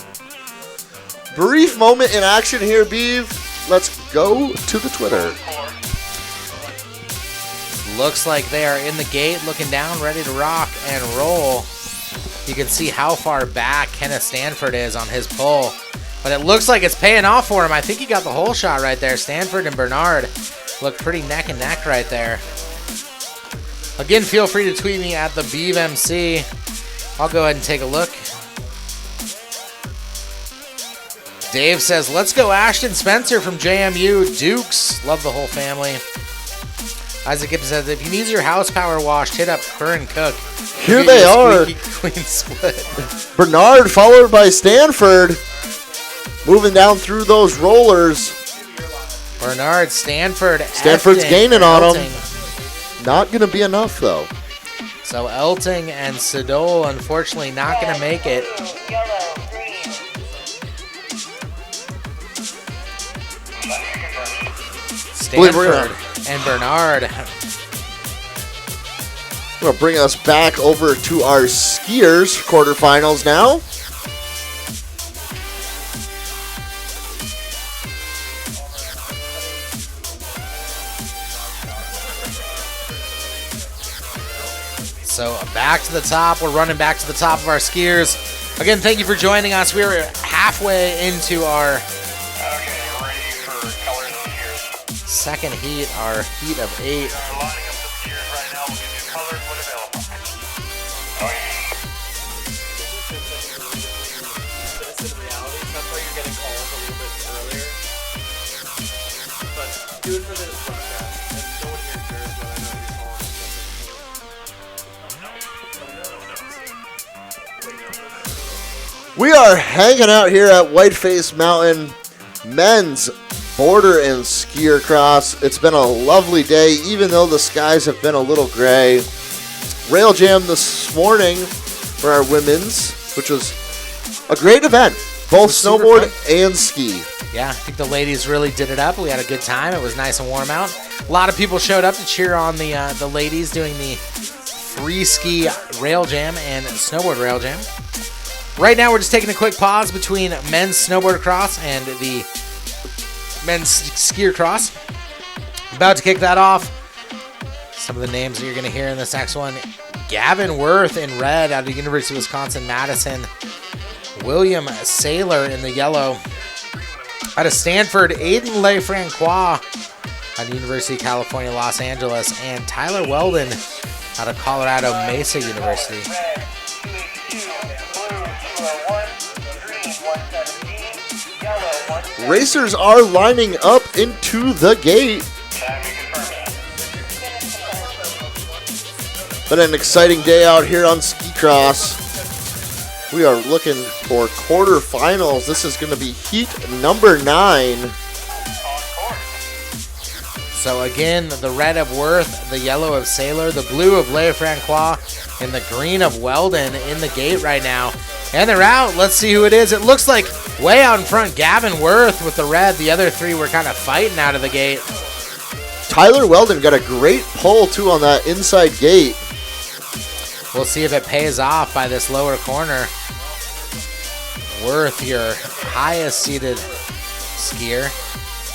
Brief moment in action here, Beeve. Let's go to the Twitter. Looks like they are in the gate, looking down, ready to rock and roll. You can see how far back Kenneth Stanford is on his pull. But it looks like it's paying off for him. I think he got the whole shot right there. Stanford and Bernard look pretty neck and neck right there. Again, feel free to tweet me at the BeavMC. I'll go ahead and take a look. Dave says, let's go Ashton Spencer from JMU. Dukes. Love the whole family. Isaac Gibbs says, if he needs your house power washed, hit up Curran Cook. Here they are. Clean split. Bernard followed by Stanford. Moving down through those rollers. Bernard, Stanford's gaining on him. Not going to be enough, though. So Elting and Sudol, unfortunately, not going to make it. Stanford and Bernard. Going to bring us back over to our skiers quarterfinals now. So back to the top. We're running back to the top of our skiers. Again, thank you for joining us. We're halfway into our second heat, our heat of 8. We are hanging out here at Whiteface Mountain men's border and Skiercross. It's been a lovely day, even though the skies have been a little gray. Rail Jam this morning for our women's, which was a great event. Both snowboard and ski. Yeah, I think the ladies really did it up. We had a good time. It was nice and warm out. A lot of people showed up to cheer on the ladies doing the Freeski Rail Jam and Snowboard Rail Jam. Right now, we're just taking a quick pause between men's Snowboardercross and the men's Skiercross. About to kick that off. Some of the names that you're going to hear in this next one. Gavin Worth in red out of the University of Wisconsin-Madison. William Saylor in the yellow. Out of Stanford, Aiden LeFrancois out of the University of California, Los Angeles. And Tyler Weldon out of Colorado Mesa University. Racers are lining up into the gate. Been an exciting day out here on Skiercross. We are looking for quarterfinals. This is going to be heat number 9. So again, the red of Worth, the yellow of Saylor, the blue of LeFrancois, and the green of Weldon in the gate right now. And they're out. Let's see who it is. It looks like way out in front, Gavin Worth with the red. The other three were kind of fighting out of the gate. Tyler Weldon got a great pull, too, on that inside gate. We'll see if it pays off by this lower corner. Worth, your highest seeded skier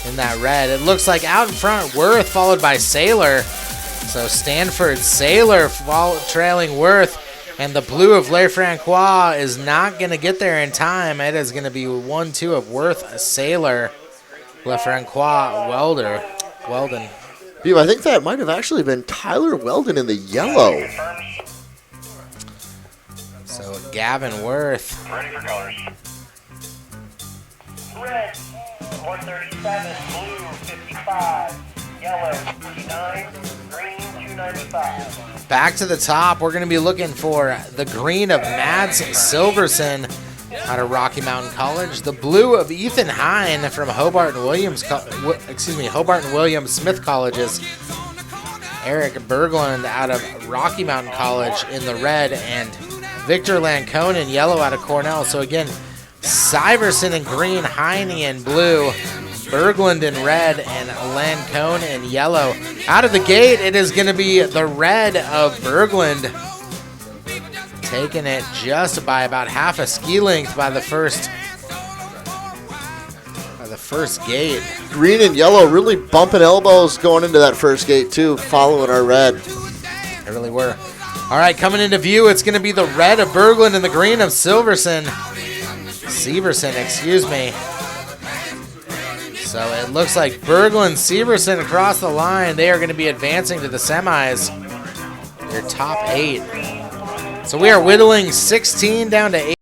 in that red. It looks like out in front, Worth followed by Saylor. So Stanford, Saylor trailing Worth. And the blue of LeFrancois is not going to get there in time. It is going to be 1-2 of Worth, Saylor, LeFrancois, Weldon. Dude, I think that might have actually been Tyler Weldon in the yellow. So Gavin Worth. Ready for colors. Red. 137, blue 55, yellow 49, green 295. Back to the top, we're going to be looking for the green of Mads Silverson out of Rocky Mountain College, the blue of Ethan Hine from Hobart and Williams Smith Colleges, Eric Berglund out of Rocky Mountain College in the red, and Victor Lancone in yellow out of Cornell. So again, Syverson in green, Hine in blue, Berglund in red, and Lancone in yellow. Out of the gate, it is going to be the red of Berglund, taking it just by about half a ski length by the first gate. Green and yellow really bumping elbows going into that first gate too, following our red. They really were. All right, coming into view, it's going to be the red of Berglund and the green of Severson, excuse me. So it looks like Berglund, Severson across the line. They are going to be advancing to the semis. Your top 8. So we are whittling 16 down to 8.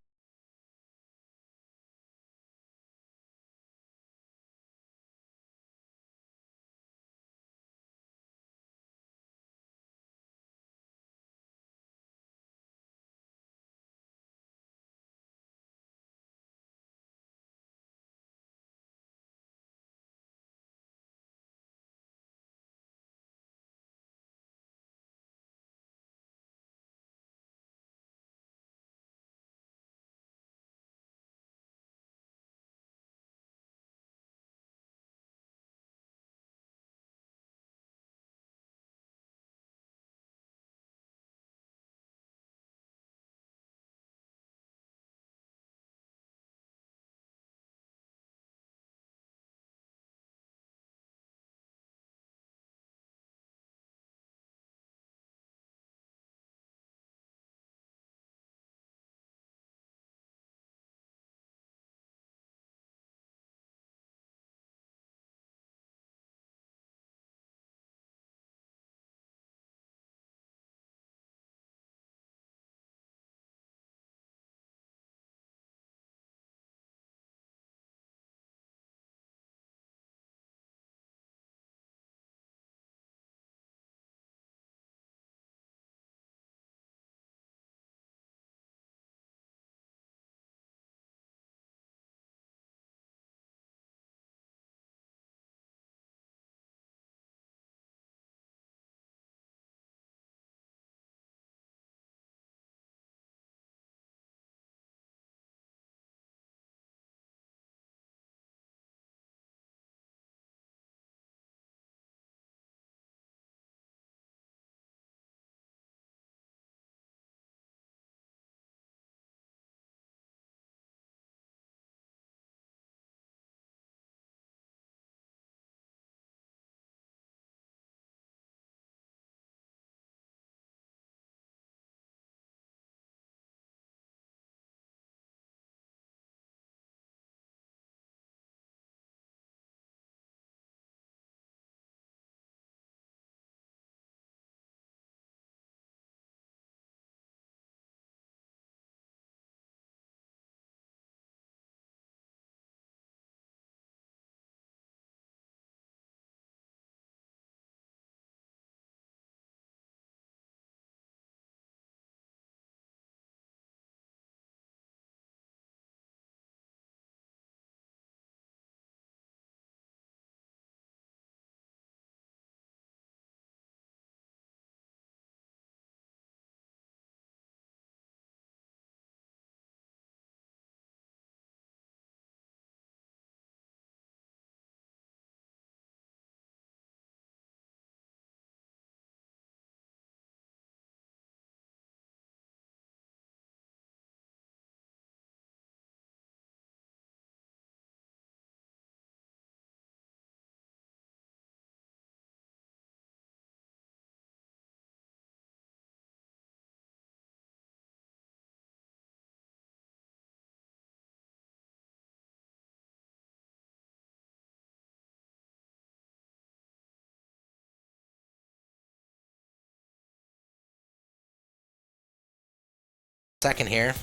Second here.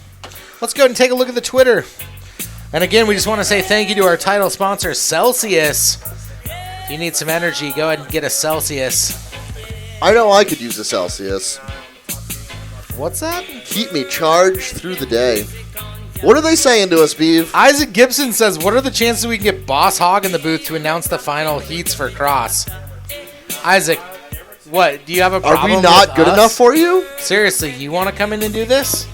Let's go ahead and take a look at the Twitter. And again, we just want to say thank you to our title sponsor, Celsius. If you need some energy, go ahead and get a Celsius. I know I could use a Celsius. What's that? Keep me charged through the day. What are they saying to us, Beeve? Isaac Gibson says, what are the chances we can get Boss Hogg in the booth to announce the final heats for Cross? Isaac, what? Do you have a problem? Are we not with good us? enough for you? Seriously, you want to come in and do this?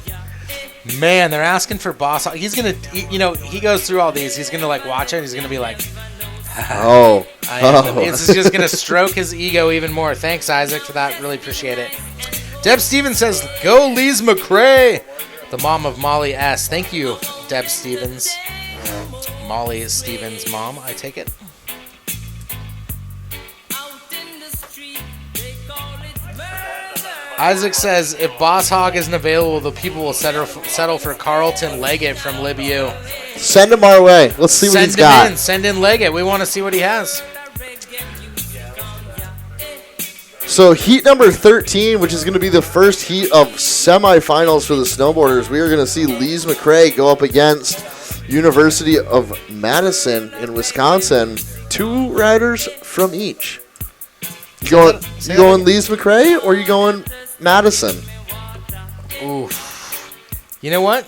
Man, they're asking for Boss Hogg. He's going to, he goes through all these. He's going to, watch it. And he's going to be like, oh. This is just going to stroke his ego even more. Thanks, Isaac, for that. Really appreciate it. Deb Stevens says, go Lise McRae, the mom of Molly S. Thank you, Deb Stevens. Molly Stevens' mom, I take it. Isaac says, if Boss Hogg isn't available, the people will settle for Carlton Leggett from Libu. Send him our way. Let's see what he's got. Send in Leggett. We want to see what he has. So heat number 13, which is going to be the first heat of semifinals for the snowboarders, we are going to see Lise McRae go up against University of Madison in Wisconsin. 2 riders from each. You going Lise McRae or you going Madison? Oof. You know what?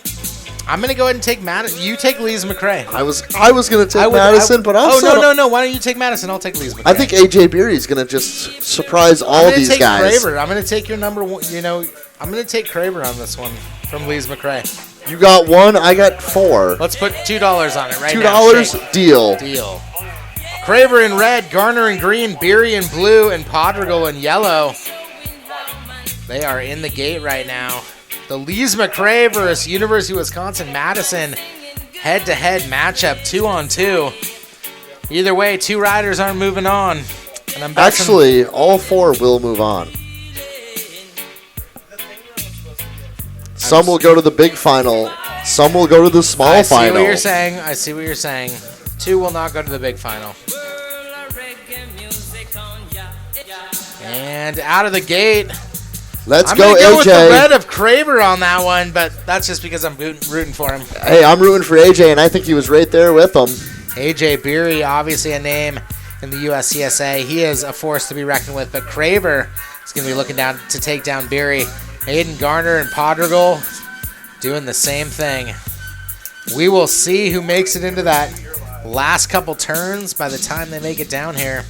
I'm going to go ahead and take Madison. You take Lise McRae. I was going to take Madison, but I'm no. Why don't you take Madison? I'll take Lise McRae. I think AJ Beery is going to just surprise all these guys. Craver. I'm going to take your number one. I'm going to take Craver on this one from Lise McRae. You got 1, I got 4. Let's put $2 on it right now. $2 deal. Craver in red, Garner in green, Beery in blue, and Podrigal in yellow. They are in the gate right now. The Lise McRae versus University of Wisconsin-Madison head-to-head matchup, 2-on-2. Either way, 2 riders aren't moving on. And I'm actually, all 4 will move on. Some will go to the big final. Some will go to the small final. I see what you're saying. 2 will not go to the big final. And out of the gate. Let's I'm go, gonna go AJ. with the red of Craver on that one, but that's just because I'm rooting for him. Hey, I'm rooting for AJ, and I think he was right there with him. AJ Beery, obviously a name in the USCSA. He is a force to be reckoned with, but Craver is going to be looking down to take down Beery. Aiden Garner and Podrigal doing the same thing. We will see who makes it into that last couple turns by the time they make it down here.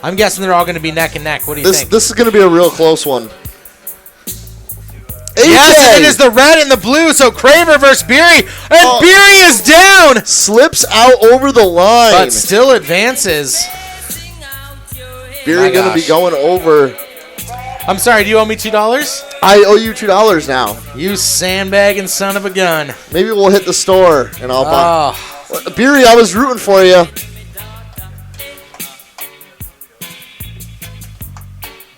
I'm guessing they're all going to be neck and neck. What do you think? This is going to be a real close one. AJ! Yes, it is the red and the blue, so Craver versus Beery. And Beery is down! Slips out over the line. But still advances. Beery going to be going over. I'm sorry, do you owe me $2? I owe you $2 now. You sandbagging son of a gun. Maybe we'll hit the store and I'll buy. Beery, I was rooting for you.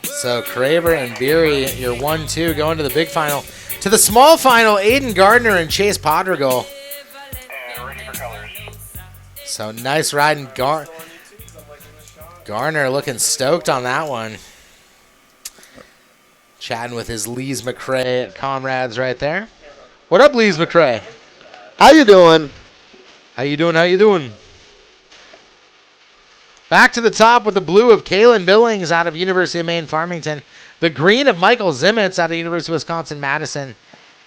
So Craver and Beery, your 1-2 going to the big final. To the small final, Aiden Gardner and Chase Podrigal. So nice riding. Garner looking stoked on that one. Chatting with his Lise McRae comrades right there. What up, Lise McRae? How you doing? How you doing? Back to the top with the blue of Kalen Billings out of University of Maine Farmington. The green of Michael Zimitz out of University of Wisconsin-Madison.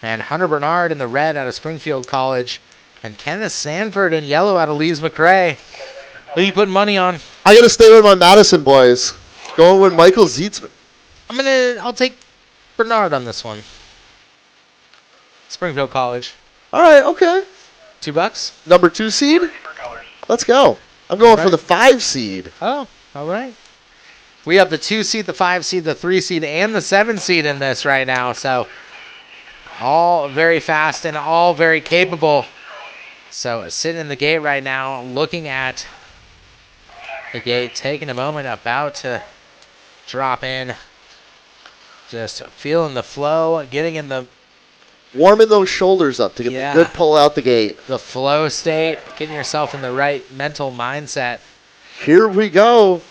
And Hunter Bernard in the red out of Springfield College. And Kenneth Sanford in yellow out of Lise McRae. Who are you putting money on? I got to stay with my Madison boys. Going with Michael Zietz. I'll take Bernard on this one. Springfield College. All right, okay. $2. Number 2 seed? Let's go. I'm going for the 5 seed. Oh, all right. We have the 2 seed, the 5 seed, the 3 seed, and the 7 seed in this right now. So all very fast and all very capable. So sitting in the gate right now, looking at the gate, taking a moment, about to drop in. Just feeling the flow, getting in the... Warming those shoulders up to get the good pull out the gate. The flow state, getting yourself in the right mental mindset. Here we go.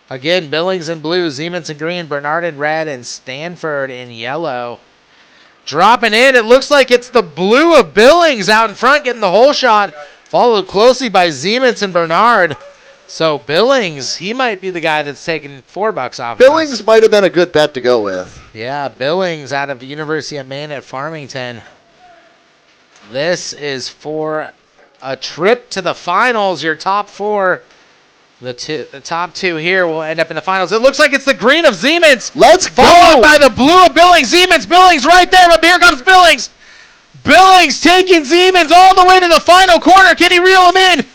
Again, Billings in blue, Ziemens in green, Bernard in red, and Stanford in yellow. Dropping in, it looks like it's the blue of Billings out in front getting the whole shot, followed closely by Ziemans and Bernard. So Billings, he might be the guy that's taking $4 off. Billings might have been a good bet to go with. Yeah, Billings out of the University of Maine at Farmington. This is for a trip to the finals. Your top four, the top two here will end up in the finals. It looks like it's the green of Ziemans. Let's go! Followed by the blue of Billings. Billings right there, but here comes Billings. Billings taking Ziemans all the way to the final corner. Can he reel him in?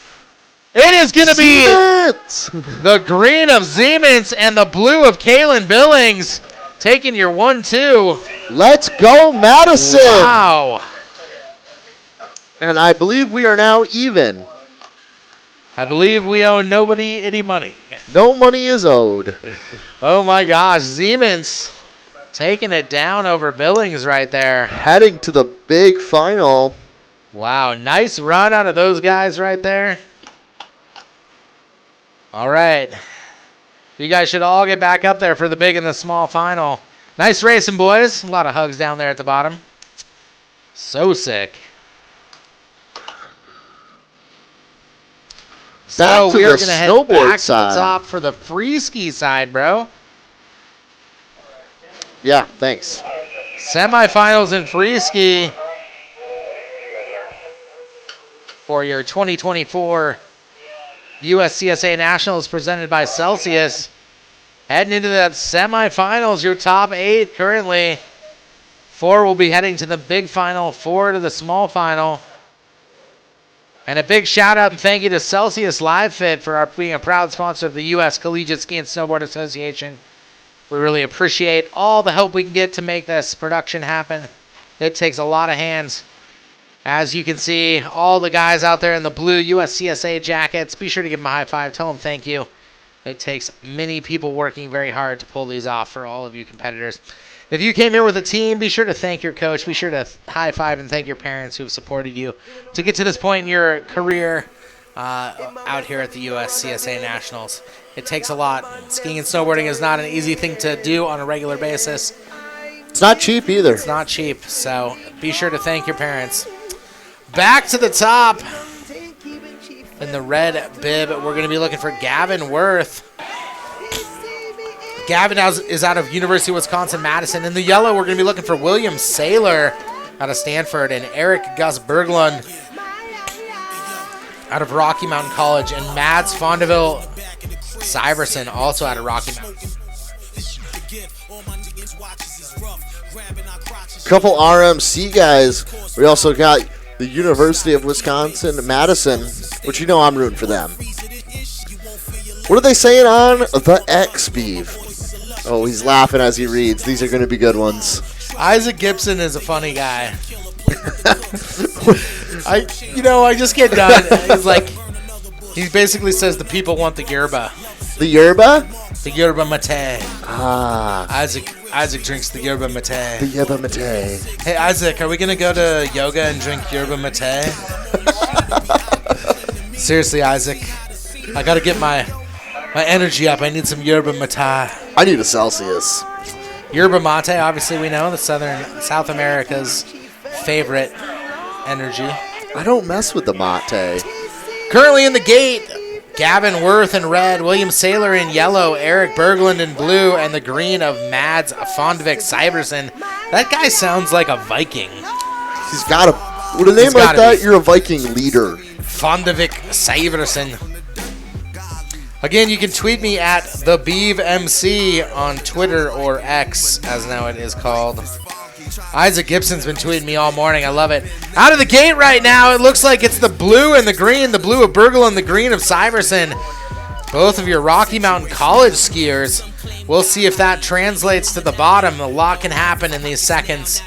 It is going to be the green of Ziemans and the blue of Kalen Billings taking your 1-2. Let's go, Madison. Wow. And I believe we are now even. I believe we owe nobody any money. No money is owed. Oh, my gosh. Ziemans taking it down over Billings right there. Heading to the big final. Wow. Nice run out of those guys right there. All right. You guys should all get back up there for the big and the small final. Nice racing, boys. A lot of hugs down there at the bottom. So sick. So we are going to head back to the top for the Freeski side, bro. Yeah, thanks. Semifinals in Freeski for your 2024 USCSA Nationals presented by Celsius. Heading into that semifinals, your top 8 currently. 4 will be heading to the big final, 4 to the small final. And a big shout out and thank you to Celsius Live Fit for being a proud sponsor of the U.S. Collegiate Ski and Snowboard Association. We really appreciate all the help we can get to make this production happen. It takes a lot of hands. As you can see, all the guys out there in the blue USCSA jackets, be sure to give them a high five. Tell them thank you. It takes many people working very hard to pull these off for all of you competitors. If you came here with a team, be sure to thank your coach. Be sure to high five and thank your parents who have supported you to get to this point in your career out here at the USCSA Nationals. It takes a lot. Skiing and snowboarding is not an easy thing to do on a regular basis. It's not cheap either. It's not cheap, so be sure to thank your parents. Back to the top. In the red bib, we're going to be looking for Gavin Worth. Gavin is out of University of Wisconsin-Madison. In the yellow, we're going to be looking for William Saylor out of Stanford and Eric Gus Berglund out of Rocky Mountain College and Mads Fondeville Syverson also out of Rocky Mountain. Couple RMC guys. We also got the University of Wisconsin-Madison, which you know I'm rooting for them. What are they saying on the X, Beeve? Oh, he's laughing as he reads. These are going to be good ones. Isaac Gibson is a funny guy. I just get done. He's like, he basically says the people want the yerba. The yerba? The yerba mate. Ah. Isaac drinks the yerba mate. The yerba mate. Hey, Isaac, are we going to go to yoga and drink yerba mate? Seriously, Isaac. I got to get my energy up. I need some yerba mate. I need a Celsius. Yerba mate, obviously we know, South America's favorite energy. I don't mess with the mate. Currently in the gate, Gavin Worth in red, William Saylor in yellow, Eric Berglund in blue, and the green of Mads Fondevik Syverson. That guy sounds like a Viking. He's got a... With a name like that, you're a Viking leader. Fondevik Syverson. Again, you can tweet me at TheBeavMC on Twitter or X, as now it is called. Isaac Gibson's been tweeting me all morning. I love it. Out of the gate right now, it looks like it's the blue and the green. The blue of Bergel and the green of Syverson. Both of your Rocky Mountain College skiers. We'll see if that translates to the bottom. A lot can happen in these seconds.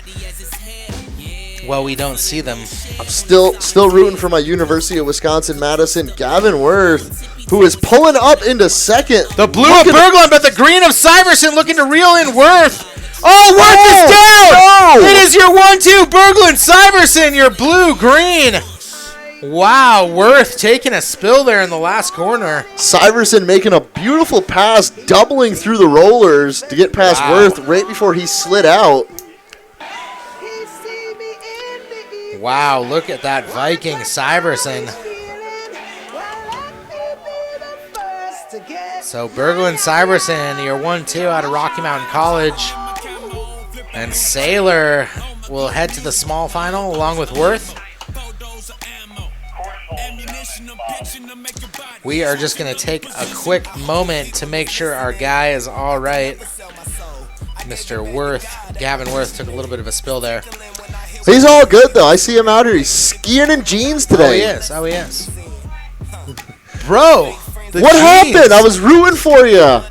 Well, we don't see them. I'm still rooting for my University of Wisconsin-Madison, Gavin Worth, who is pulling up into second. The blue of Berglund, but the green of Syverson looking to reel in Worth. Oh, Worth is down! No. It is your 1-2, Berglund, Syverson, your blue-green. Wow, Worth taking a spill there in the last corner. Syverson making a beautiful pass, doubling through the rollers to get past Worth right before he slid out. Wow, look at that Viking Syverson. So Burgo and Syverson, your 1-2 out of Rocky Mountain College. And Sailor will head to the small final along with Worth. We are just going to take a quick moment to make sure our guy is all right. Mr. Worth, Gavin Worth, took a little bit of a spill there. He's all good, though. I see him out here. He's skiing in jeans today. Oh, he is. Bro, what happened? I was rooting for you.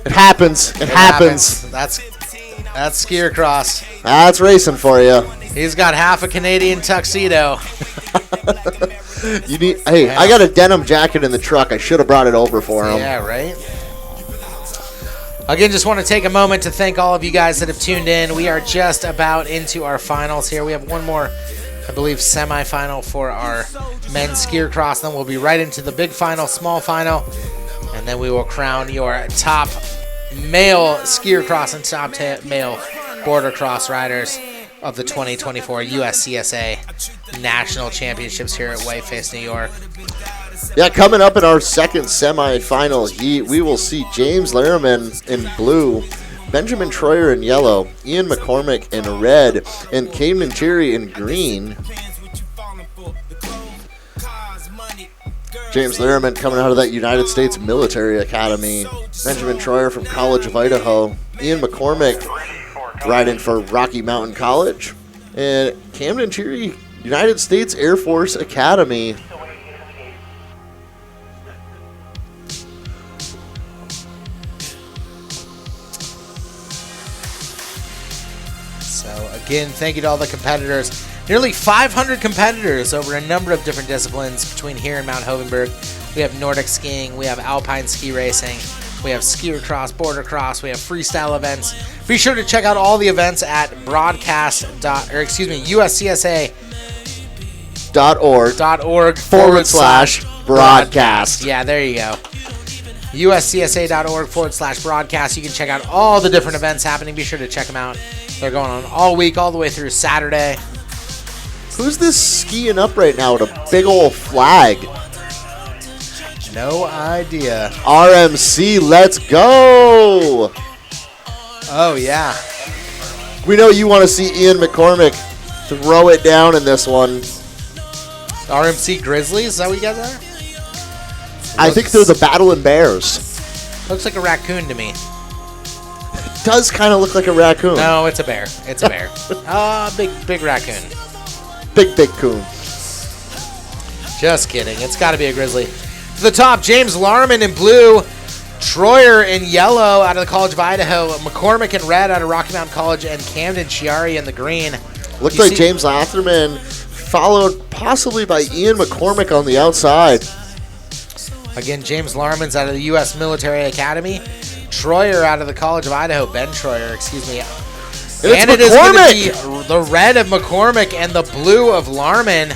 It happens. It happens. That's Skiercross. That's racing for you. He's got half a Canadian tuxedo. Hey, I got a denim jacket in the truck. I should have brought it over for him. Yeah, right? Again, just want to take a moment to thank all of you guys that have tuned in. We are just about into our finals here. We have one more, I believe, semifinal for our men's Skiercross. Then we'll be right into the big final, small final. And then we will crown your top male Skiercross and top male Boardercross riders of the 2024 USCSA National Championships here at Whiteface, New York. Yeah, coming up in our second semifinal heat, we will see James Larriman in blue, Benjamin Troyer in yellow, Ian McCormick in red, and Caden Cherry in green. James Larriman coming out of that United States Military Academy. Benjamin Troyer from College of Idaho. Ian McCormick riding for Rocky Mountain College. And Camden Cherry, United States Air Force Academy. So again, thank you to all the competitors. Nearly 500 competitors over a number of different disciplines between here and Mount Hovenberg. We have Nordic skiing, we have alpine ski racing, we have Skiercross, Boardercross, we have freestyle events. Be sure to check out all the events at USCSA.org/broadcast. Yeah, there you go. USCSA.org/broadcast. You can check out all the different events happening. Be sure to check them out. They're going on all week, all the way through Saturday. Who's this skiing up right now with a big old flag? No idea. RMC, let's go! Oh, yeah. We know you want to see Ian McCormick throw it down in this one. RMC Grizzlies, is that what you guys are? I think they're the Battling Bears. Looks like a raccoon to me. It does kind of look like a raccoon. No, it's a bear. It's a bear. Big raccoon. Big coon. Just kidding. It's got to be a grizzly. To the top, James Larman in blue. Troyer in yellow out of the College of Idaho. McCormick in red out of Rocky Mountain College. And Camden Chiari in the green. Looks like James Latherman followed possibly by Ian McCormick on the outside. Again, James Larman's out of the U.S. Military Academy. Troyer out of the College of Idaho. Ben Troyer, excuse me. And it is going to be the red of McCormick and the blue of Larman.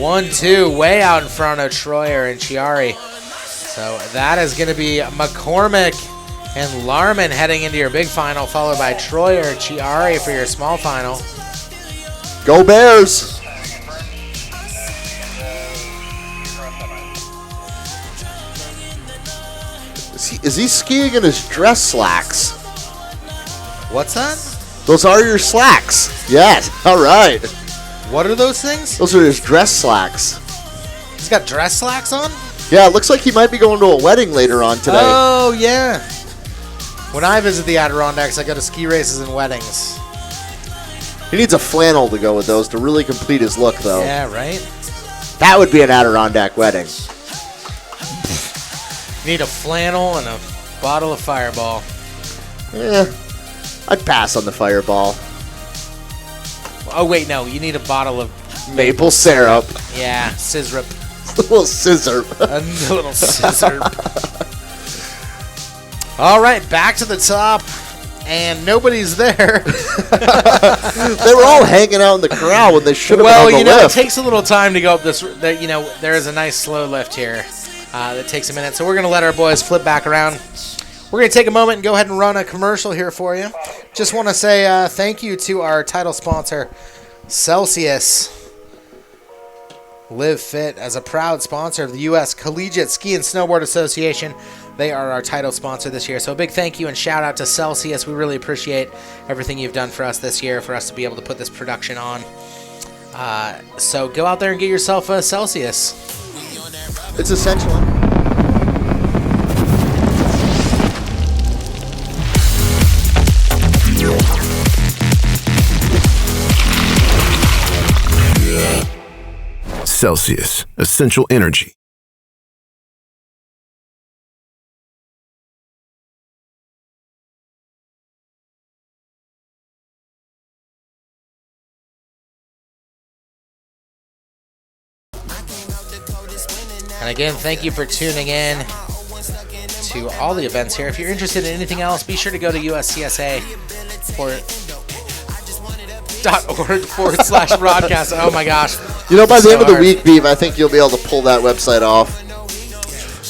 1-2, way out in front of Troyer and Chiari. So that is going to be McCormick and Larman heading into your big final, followed by Troyer and Chiari for your small final. Go Bears! Is he skiing in his dress slacks? What's that? Those are your slacks. Yes, all right. What are those things? Those are his dress slacks. He's got dress slacks on? Yeah, it looks like he might be going to a wedding later on today. Oh, yeah. When I visit the Adirondacks, I go to ski races and weddings. He needs a flannel to go with those to really complete his look, though. Yeah, right? That would be an Adirondack wedding. You need a flannel and a bottle of Fireball. Yeah, I'd pass on the Fireball. Oh, wait, no. You need a bottle of maple syrup. Yeah, scissorp. A little scissor. A little scissor. All right, back to the top, and nobody's there. They were all hanging out in the corral when they should have been on the lift. Well, it takes a little time to go up this. There is a nice slow lift here that takes a minute, so we're going to let our boys flip back around. We're going to take a moment and go ahead and run a commercial here for you. Just want to say thank you to our title sponsor, Celsius. Live Fit, as a proud sponsor of the U.S. Collegiate Ski and Snowboard Association. They are our title sponsor this year. So a big thank you and shout out to Celsius. We really appreciate everything you've done for us this year, for us to be able to put this production on. So go out there and get yourself a Celsius. It's essential. Celsius, essential energy. And again, thank you for tuning in to all the events here. If you're interested in anything else, be sure to go to USCSA.org/broadcast. Oh my gosh. You know, by the end of the week, Beav, I think you'll be able to pull that website off.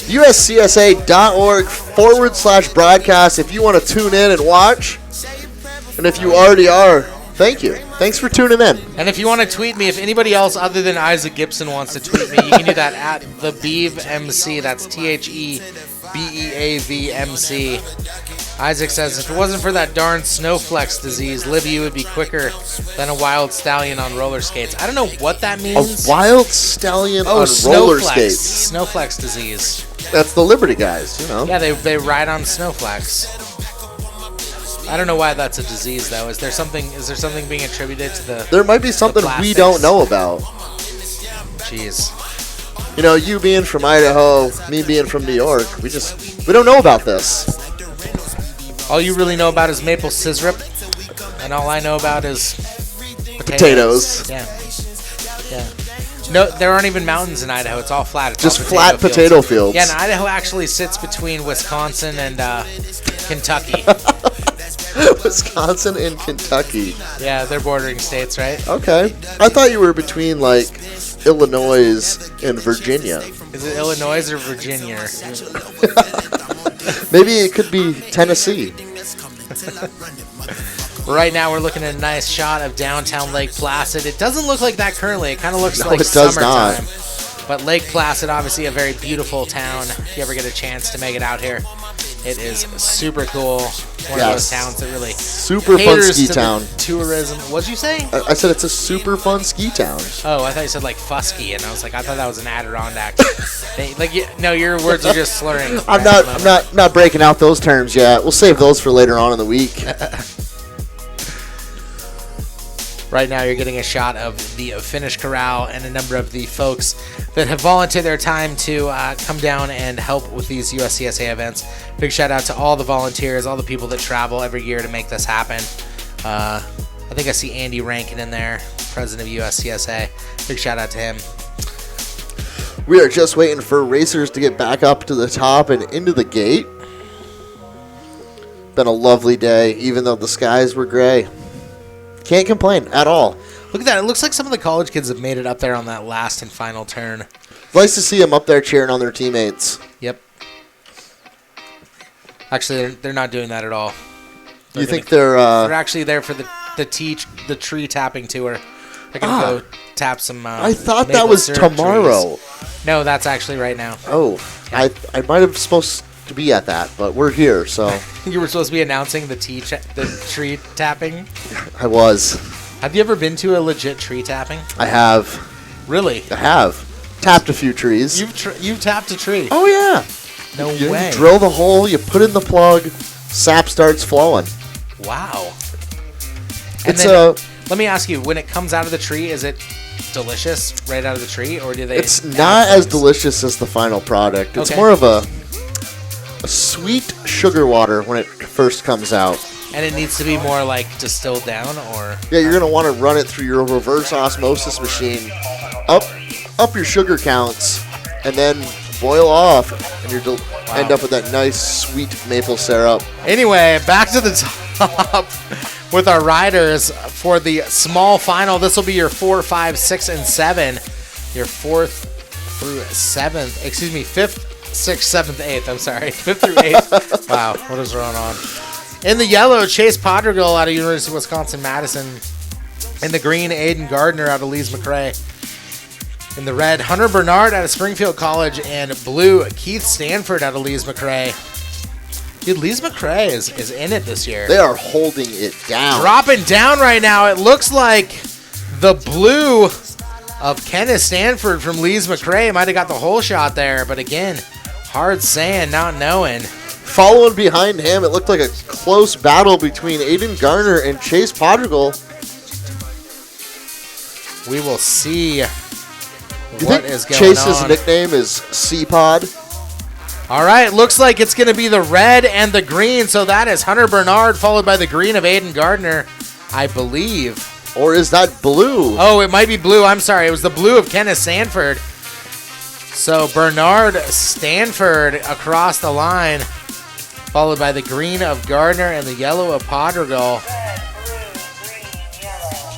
USCSA.org/broadcast if you want to tune in and watch. And if you already are, thank you. Thanks for tuning in. And if you want to tweet me, if anybody else other than Isaac Gibson wants to tweet me, you can do that at the BeavMC. That's TheBeavMC. Isaac says, if it wasn't for that darn snowflex disease, Libby would be quicker than a wild stallion on roller skates. I don't know what that means. A wild stallion on roller skates. Snowflex disease. That's the Liberty guys, you know. Yeah, they ride on snowflex. I don't know why that's a disease, though. Is there something being attributed to the There might be something we don't know about. Jeez. You know, you being from Idaho, me being from New York, we don't know about this. All you really know about is maple sizzurp, and all I know about is Potatoes. Yeah. No, there aren't even mountains in Idaho. It's all flat. It's just all flat potato fields. Yeah, and Idaho actually sits between Wisconsin and Kentucky. Wisconsin and Kentucky. Yeah, they're bordering states, right? Okay. I thought you were between, like, Illinois and Virginia. Is it Illinois or Virginia? Maybe it could be Tennessee. Right now we're looking at a nice shot of downtown Lake Placid. It doesn't look like that currently. It kind of looks like it does summertime. not. But Lake Placid, obviously a very beautiful town. If you ever get a chance to make it out here, it is super cool. One of those towns that really super fun ski town. Tourism. What'd you say? I said it's a super fun ski town. Oh, I thought you said like Fusky, and I was like, I thought that was an Adirondack. No, your words are just slurring. I'm not breaking out those terms yet. We'll save those for later on in the week. Right now, you're getting a shot of the Finish Corral and a number of the folks that have volunteered their time to come down and help with these USCSA events. Big shout out to all the volunteers, all the people that travel every year to make this happen. I think I see Andy Rankin in there, president of USCSA. Big shout out to him. We are just waiting for racers to get back up to the top and into the gate. Been a lovely day, even though the skies were gray. Can't complain at all. Look at that. It looks like some of the college kids have made it up there on that last and final turn. Nice to see them up there cheering on their teammates. Yep. Actually, they're not doing that at all. You think they're actually there for the tree tapping tour. They're going to go tap some I thought that was tomorrow. Trees. No, that's actually right now. Oh, yeah. I might have supposed to be at that, but we're here, so. You were supposed to be announcing the tree tapping? I was. Have you ever been to a legit tree tapping? I have. Really? I have. Tapped a few trees. You've tapped a tree? Oh, yeah. No way. You drill the hole, you put in the plug, sap starts flowing. Wow. Let me ask you, when it comes out of the tree, is it delicious right out of the tree, or do they? It's not as delicious as the final product. It's more of a sweet sugar water when it first comes out. And it needs to be more like distilled down, or? Yeah, you're gonna want to run it through your reverse osmosis machine, up your sugar counts, and then boil off, and you'll end up with that nice sweet maple syrup. Anyway, back to the top with our riders for the small final. This will be your 4, 5, 6, and 7. Your 4th through 7th. Excuse me, 5th 6th, 7th, 8th. I'm sorry. 5th through 8th. Wow, what is going on? In the yellow, Chase Podrigal out of University of Wisconsin-Madison. In the green, Aiden Gardner out of Lees-McRae. In the red, Hunter Bernard out of Springfield College. And blue, Keith Stanford out of Lees-McRae. Dude, Lees-McRae is in it this year. They are holding it down. Dropping down right now. It looks like the blue of Kenneth Stanford from Lees-McRae might have got the whole shot there. But again, hard saying, not knowing. Following behind him, it looked like a close battle between Aiden Garner and Chase Podrigal. We will see You what think is going Chase's on. nickname is C-Pod? All right, looks like it's going to be the red and the green. So that is Hunter Bernard, followed by the green of Aiden Gardner, I believe. Or is that blue? Oh, it might be blue. I'm sorry. It was the blue of Kenneth Stanford. So Bernard Stanford across the line, followed by the green of Gardner and the yellow of Podrigal.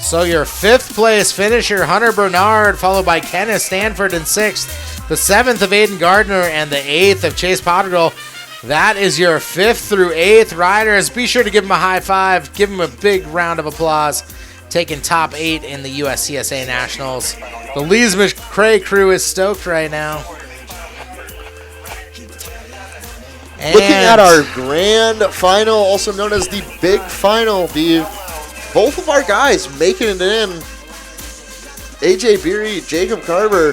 So your 5th place finisher, Hunter Bernard, followed by Kenneth Stanford in 6th. The 7th of Aiden Gardner and the 8th of Chase Podrigal. That is your 5th through 8th riders. Be sure to give them a high five. Give them a big round of applause. Taking top 8 in the USCSA Nationals. The Lees-McRae crew is stoked right now. And Looking at our grand final, also known as the big final, both of our guys making it in. AJ Beery, Jacob Carver.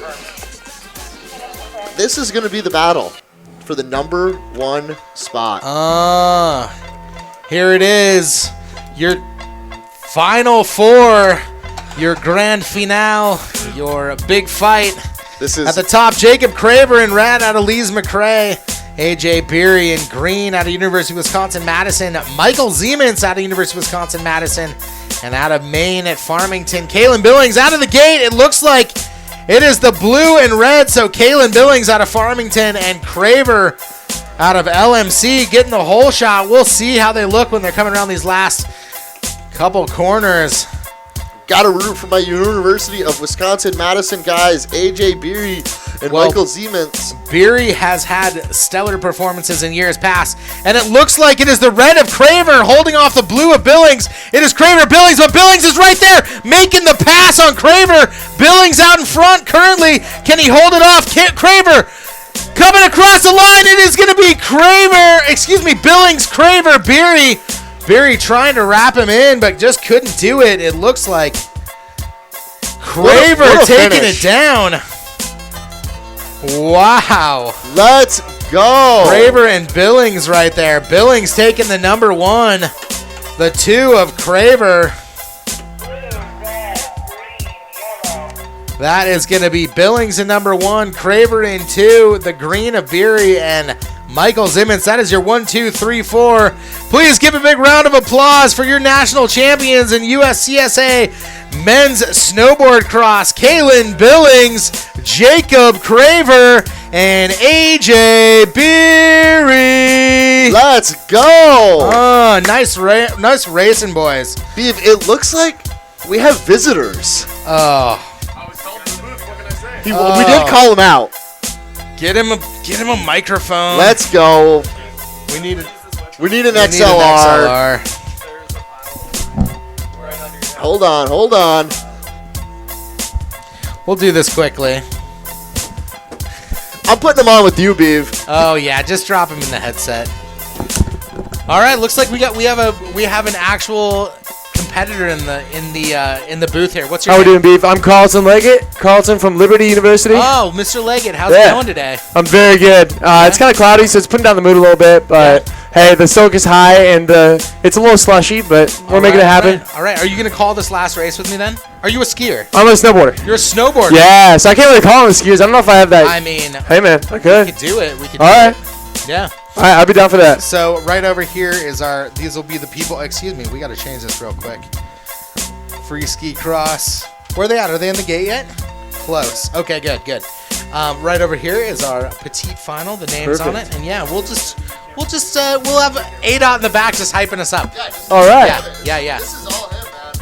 This is going to be the battle for the number 1 spot. Here it is. Your final 4. Your grand finale. Your big fight. This is At the top, Jacob Craver in red out of Lees-McRae. AJ Beery in green out of University of Wisconsin-Madison. Michael Ziemans out of University of Wisconsin-Madison. And out of Maine at Farmington, Kalen Billings out of the gate. It looks like it is the blue and red. So Kalen Billings out of Farmington and Craver out of LMC getting the whole shot. We'll see how they look when they're coming around these last couple corners. got to root for my University of Wisconsin-Madison guys, AJ Beery and Michael Ziemans. Beery has had stellar performances in years past, and it looks like it is the red of Craver holding off the blue of Billings. It is Craver Billings, but Billings is right there making the pass on Craver. Billings out in front currently. Can he hold it off? Craver coming across the line. It is going to be Billings, Craver, Beery. Beery trying to wrap him in, but just couldn't do it. It looks like Craver what a taking finish. it down. Wow. Let's go. Craver and Billings right there. Billings taking the number one. The two of Craver. That is going to be Billings in number one, Craver in two, the green of Beery and Michael Ziemans. That is your 1, 2, 3, 4. Please give a big round of applause for your national champions in USCSA men's snowboard cross, Kalen Billings, Jacob Craver, and AJ Beery. Let's go. Oh, nice racing, boys. Beav, it looks like we have visitors. Oh. We did call him out. Get him a microphone. Let's go. We need an XLR. Hold on. We'll do this quickly. I'm putting him on with you, Beav. Oh yeah, just drop him in the headset. All right, looks like we have an actual competitor in the booth here. What's your How we name? doing, Beef? I'm Carlton Leggett. Carlton from Liberty University. Oh, Mr. Leggett, how's it Yeah. going today? I'm very good. It's kind of cloudy, so it's putting down the mood a little bit. But hey, the soak is high, and it's a little slushy, but we're making it happen. All right. Are you going to call this last race with me then? Are you a skier? I'm a snowboarder. You're a snowboarder. Yeah, so I can't really call them skiers. I don't know if I have that. I mean, hey, man. we Okay. could do it. All right. Yeah. All right, I'll be down for that. So right over here is these will be the people. Excuse me, we got to change this real quick. Skiercross. Where are they at? Are they in the gate yet? Close. Okay, good. Right over here is our petite final. The name's on it, and yeah, we'll have ADOT in the back just hyping us up. All right. Yeah. This is all him, man.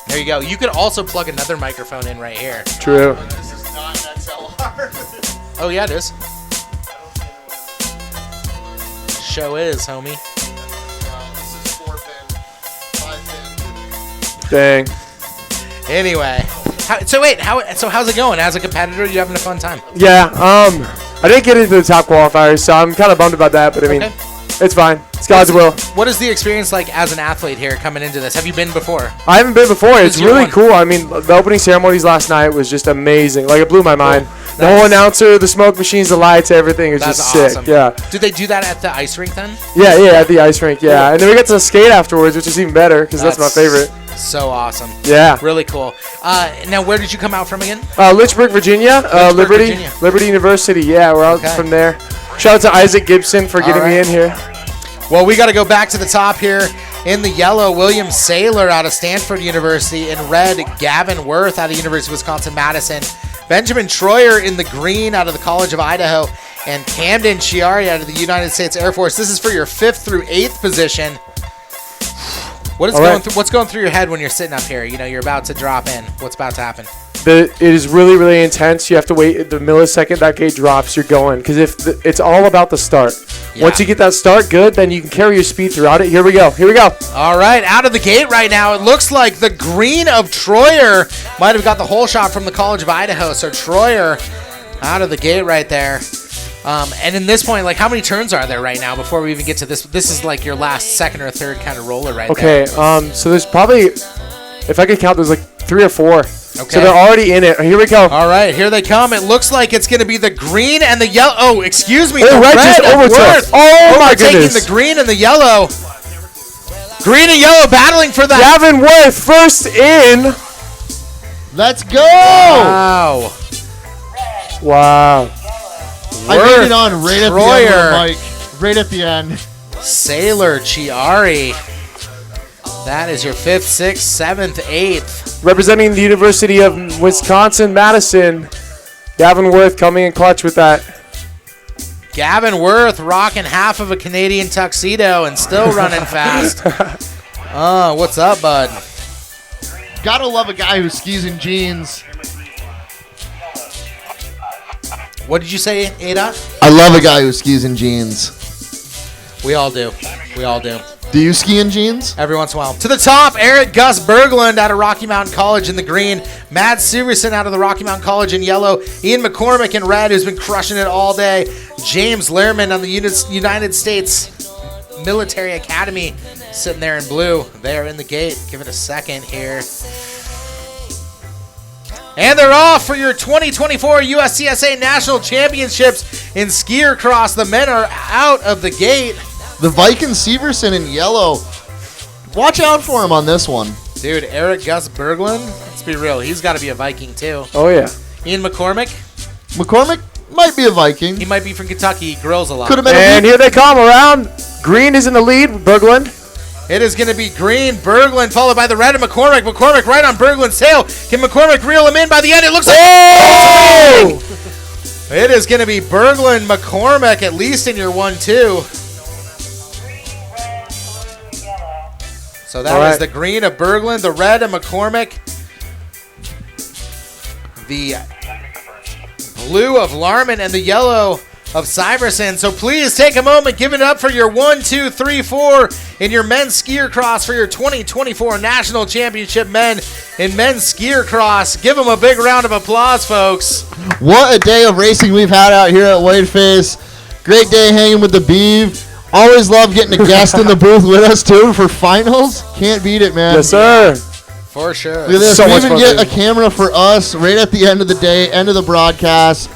There you go. You could also plug another microphone in right here. True. This is not an XLR. Oh yeah, it is. show is, homie. This is 4-pin, 5-pin. Dang. Anyway, how's it going? As a competitor, you having a fun time? Yeah. I didn't get into the top qualifiers, so I'm kind of bummed about that. But I mean, Okay. it's fine. It's God's will. What is the experience like as an athlete here coming into this? Have you been before? I haven't been before. It's This is your really one. cool. I mean, the opening ceremonies last night was just amazing. Like, it blew my mind. The Nice. whole announcer, the smoke machines, the lights, everything is That's just awesome. sick. Yeah. Did they do that at the ice rink then? Yeah, at the ice rink, yeah. And then we get to skate afterwards, which is even better because that's my favorite. So awesome. Yeah. Really cool. Now, where did you come out from again? Lynchburg, Virginia. Lynchburg, Virginia. Liberty University. Yeah, we're out Okay. from there. Shout out to Isaac Gibson for getting me right. in here. Well, we got to go back to the top here. In the yellow, William Saylor out of Stanford University. In red, Gavin Worth out of University of Wisconsin-Madison. Benjamin Troyer in the green out of the College of Idaho. And Camden Chiari out of the United States Air Force. This is for your 5th through 8th position. What's going through your head when you're sitting up here? You know, you're about to drop in. What's about to happen? It is really, really intense. You have to wait the millisecond that gate drops, you're going. Because it's all about the start. Yeah. Once you get that start good, then you can carry your speed throughout it. Here we go. All right, out of the gate right now, it looks like the green of Troyer might have got the hole shot from the College of Idaho. So Troyer out of the gate right there. And in this point, like, how many turns are there right now before we even get to this? This is like your last second or third kind of roller right there. Okay, so there's probably, if I could count, there's like 3 or 4. Okay. So they're already in it. Here we go. All right, here they come. It looks like it's going to be the green and the yellow. Oh, excuse me. Oh, the red just of overtook. Worth Oh, my overtaking goodness. the green and the yellow. Green and yellow battling for that. Gavin Worth first in. Let's go! Wow. I made it on right at the end Troyer. of the mic. Right at the end. Saylor Chiari. That is your 5th, 6th, 7th, 8th. Representing the University of Wisconsin-Madison, Gavin Worth coming in clutch with that. Gavin Worth rocking half of a Canadian tuxedo and still running fast. What's up, bud? Gotta love a guy who skis in jeans. What did you say, Ada? I love a guy who skis in jeans. We all do. We all do. Do you ski in jeans? Every once in a while. To the top, Eric Gus Berglund out of Rocky Mountain College in the green. Matt Severson out of the Rocky Mountain College in yellow. Ian McCormick in red, who's been crushing it all day. James Lehrman on the United States Military Academy sitting there in blue. They're in the gate. Give it a second here. And they're off for your 2024 USCSA National Championships in Skiercross. The men are out of the gate. The Viking Severson in yellow. Watch out for him on this one. Dude, Eric Gus Berglund, let's be real, he's got to be a Viking too. Oh, yeah. Ian McCormick, McCormick might be a Viking. he might be from Kentucky. He grills a lot. Could have been And a here they come around. Green is in the lead. Berglund. It is going to be green, Berglund, followed by the red of McCormick. McCormick right on Berglund's tail. Can McCormick reel him in by the end? It looks like... Oh! It is going to be Berglund, McCormick, at least in your 1-2. So that is All right. the green of Berglund, the red of McCormick, the blue of Larman, and the yellow of Syverson. So please take a moment, give it up for your 1, 2, 3, 4 in your men's Skiercross for your 2024 National Championship men in men's Skiercross. Give them a big round of applause, folks. What a day of racing we've had out here at Whiteface. Great day hanging with the Beeve. Always love getting a guest in the booth with us, too, for finals. Can't beat it, man. Yes, sir. For sure. Look at this. So We much even fun, get a dude. camera for us right at the end of the day, end of the broadcast.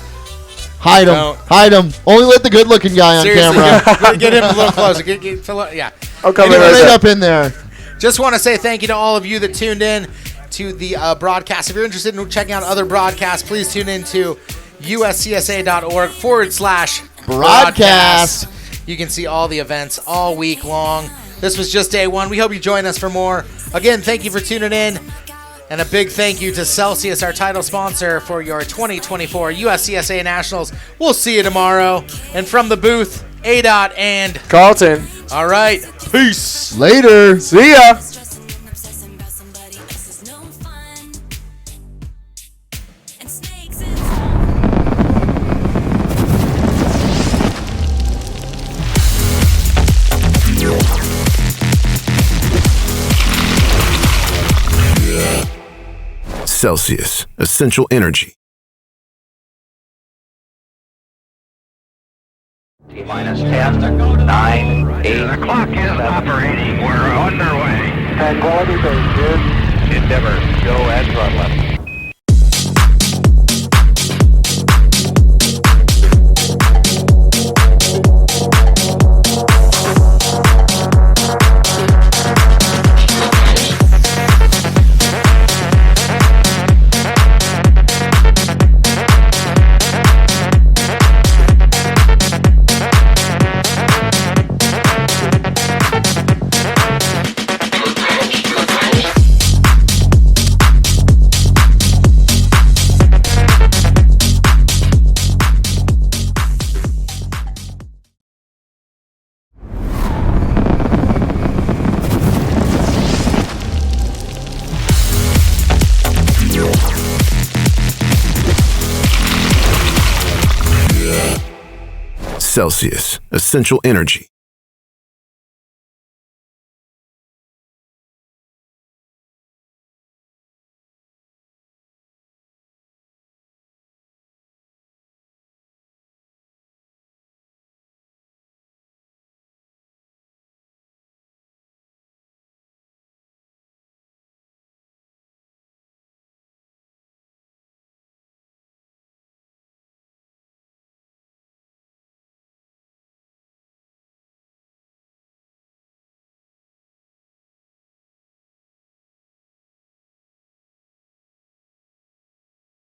Hide him. Don't. Hide him. Only let the good-looking guy on Seriously, camera. get him a little closer. Yeah. I'll come Get in him right right there. up in there. Just want to say thank you to all of you that tuned in to the broadcast. If you're interested in checking out other broadcasts, please tune in to uscsa.org/broadcast. You can see all the events all week long. This was just day one. We hope you join us for more. Again, thank you for tuning in. And a big thank you to Celsius, our title sponsor for your 2024 USCSA Nationals. We'll see you tomorrow. And from the booth, ADOT and... Carlton. All right, peace. Later. See ya. Celsius, essential energy. T-minus 10, 9, 8. The clock is operating. We're underway. Tranquility Base here. Endeavor, go at throttle. Celsius, essential energy.